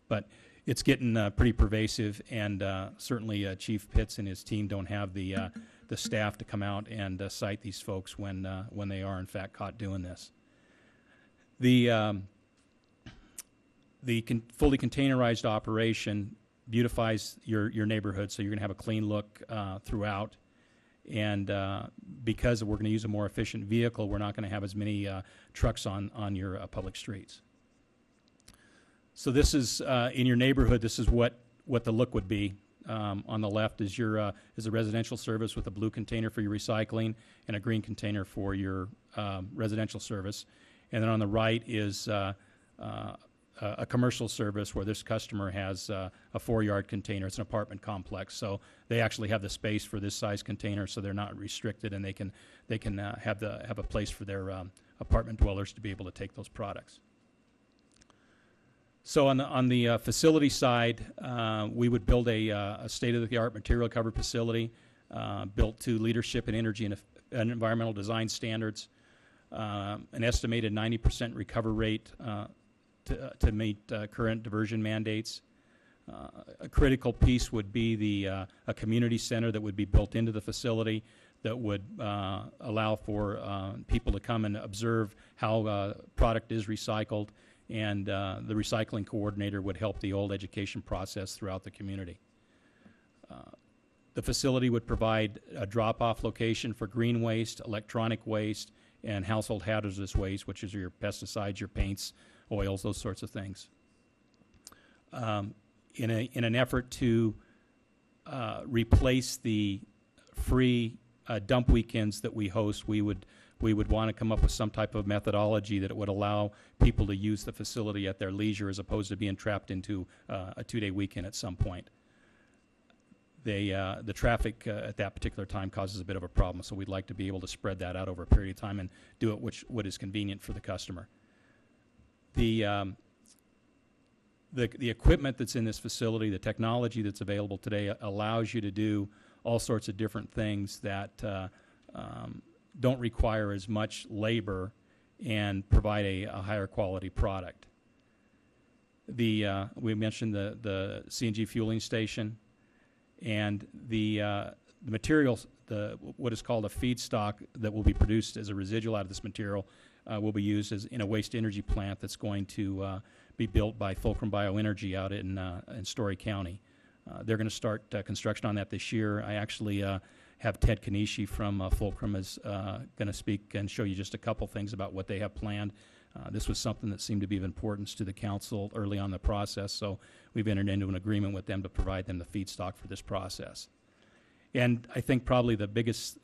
But it's getting pretty pervasive, and certainly Chief Pitts and his team don't have the staff to come out and cite these folks when they are in fact caught doing this. The fully containerized operation beautifies your neighborhood, so you're going to have a clean look throughout. And because we're going to use a more efficient vehicle, we're not going to have as many trucks on your public streets. So this is in your neighborhood. This is what the look would be. On the left is a residential service with a blue container for your recycling and a green container for your residential service. And then on the right is a commercial service where this customer has a 4-yard container. It's an apartment complex, so they actually have the space for this size container, so they're not restricted, and they can have a place for their apartment dwellers to be able to take those products. So on the facility side, we would build a state-of-the-art material cover facility built to leadership in energy and environmental design standards, an estimated 90% recovery rate to meet current diversion mandates. A critical piece would be a community center that would be built into the facility that would allow for people to come and observe how product is recycled and the recycling coordinator would help the old education process throughout the community. The facility would provide a drop-off location for green waste, electronic waste, and household hazardous waste, which is your pesticides, your paints, oils, those sorts of things. In an effort to replace the free dump weekends that we host, we would want to come up with some type of methodology that would allow people to use the facility at their leisure as opposed to being trapped into a 2-day weekend at some point. The traffic at that particular time causes a bit of a problem, so we'd like to be able to spread that out over a period of time and do it what is convenient for the customer. The equipment that's in this facility, the technology that's available today allows you to do all sorts of different things that don't require as much labor and provide a higher quality product. We mentioned the CNG fueling station, and the materials, what is called a feedstock that will be produced as a residual out of this material will be used in a waste energy plant that's going to be built by Fulcrum Bioenergy out in Story County. They're going to start construction on that this year. I actually have Ted Kanishi from Fulcrum is going to speak and show you just a couple things about what they have planned. This was something that seemed to be of importance to the council early on in the process, so we've entered into an agreement with them to provide them the feedstock for this process. And I think probably the biggest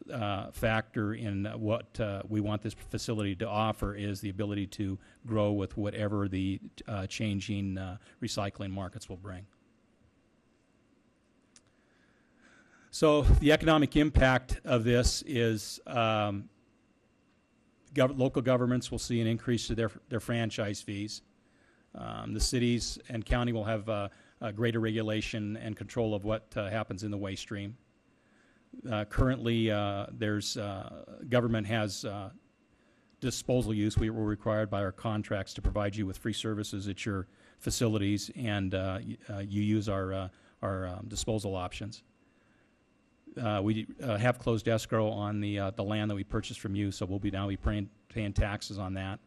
factor in what we want this facility to offer is the ability to grow with whatever the changing recycling markets will bring. So the economic impact of this is local governments will see an increase to their franchise fees. The cities and county will have a greater regulation and control of what happens in the waste stream. Currently, government has disposal use. We were required by our contracts to provide you with free services at your facilities, and you use our disposal options. We have closed escrow on the land that we purchased from you, so we'll now be paying taxes on that.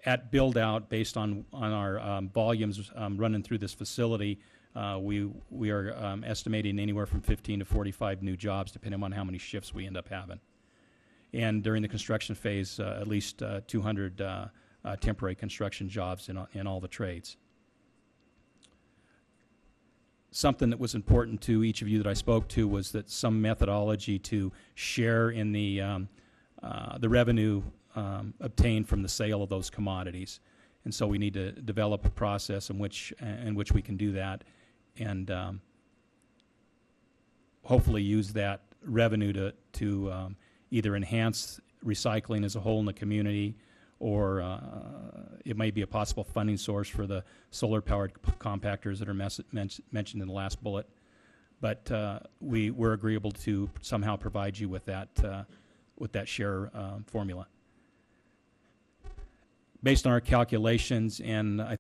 At build out, based on our volumes running through this facility, we are estimating anywhere from 15 to 45 new jobs, depending on how many shifts we end up having. And during the construction phase, at least 200 temporary construction jobs in all the trades. Something that was important to each of you that I spoke to was that some methodology to share in the revenue obtained from the sale of those commodities. And so we need to develop a process in which we can do that, and hopefully use that revenue to either enhance recycling as a whole in the community, or it may be a possible funding source for the solar-powered compactors that are mentioned in the last bullet. But we're agreeable to somehow provide you with that share formula. Based on our calculations, and I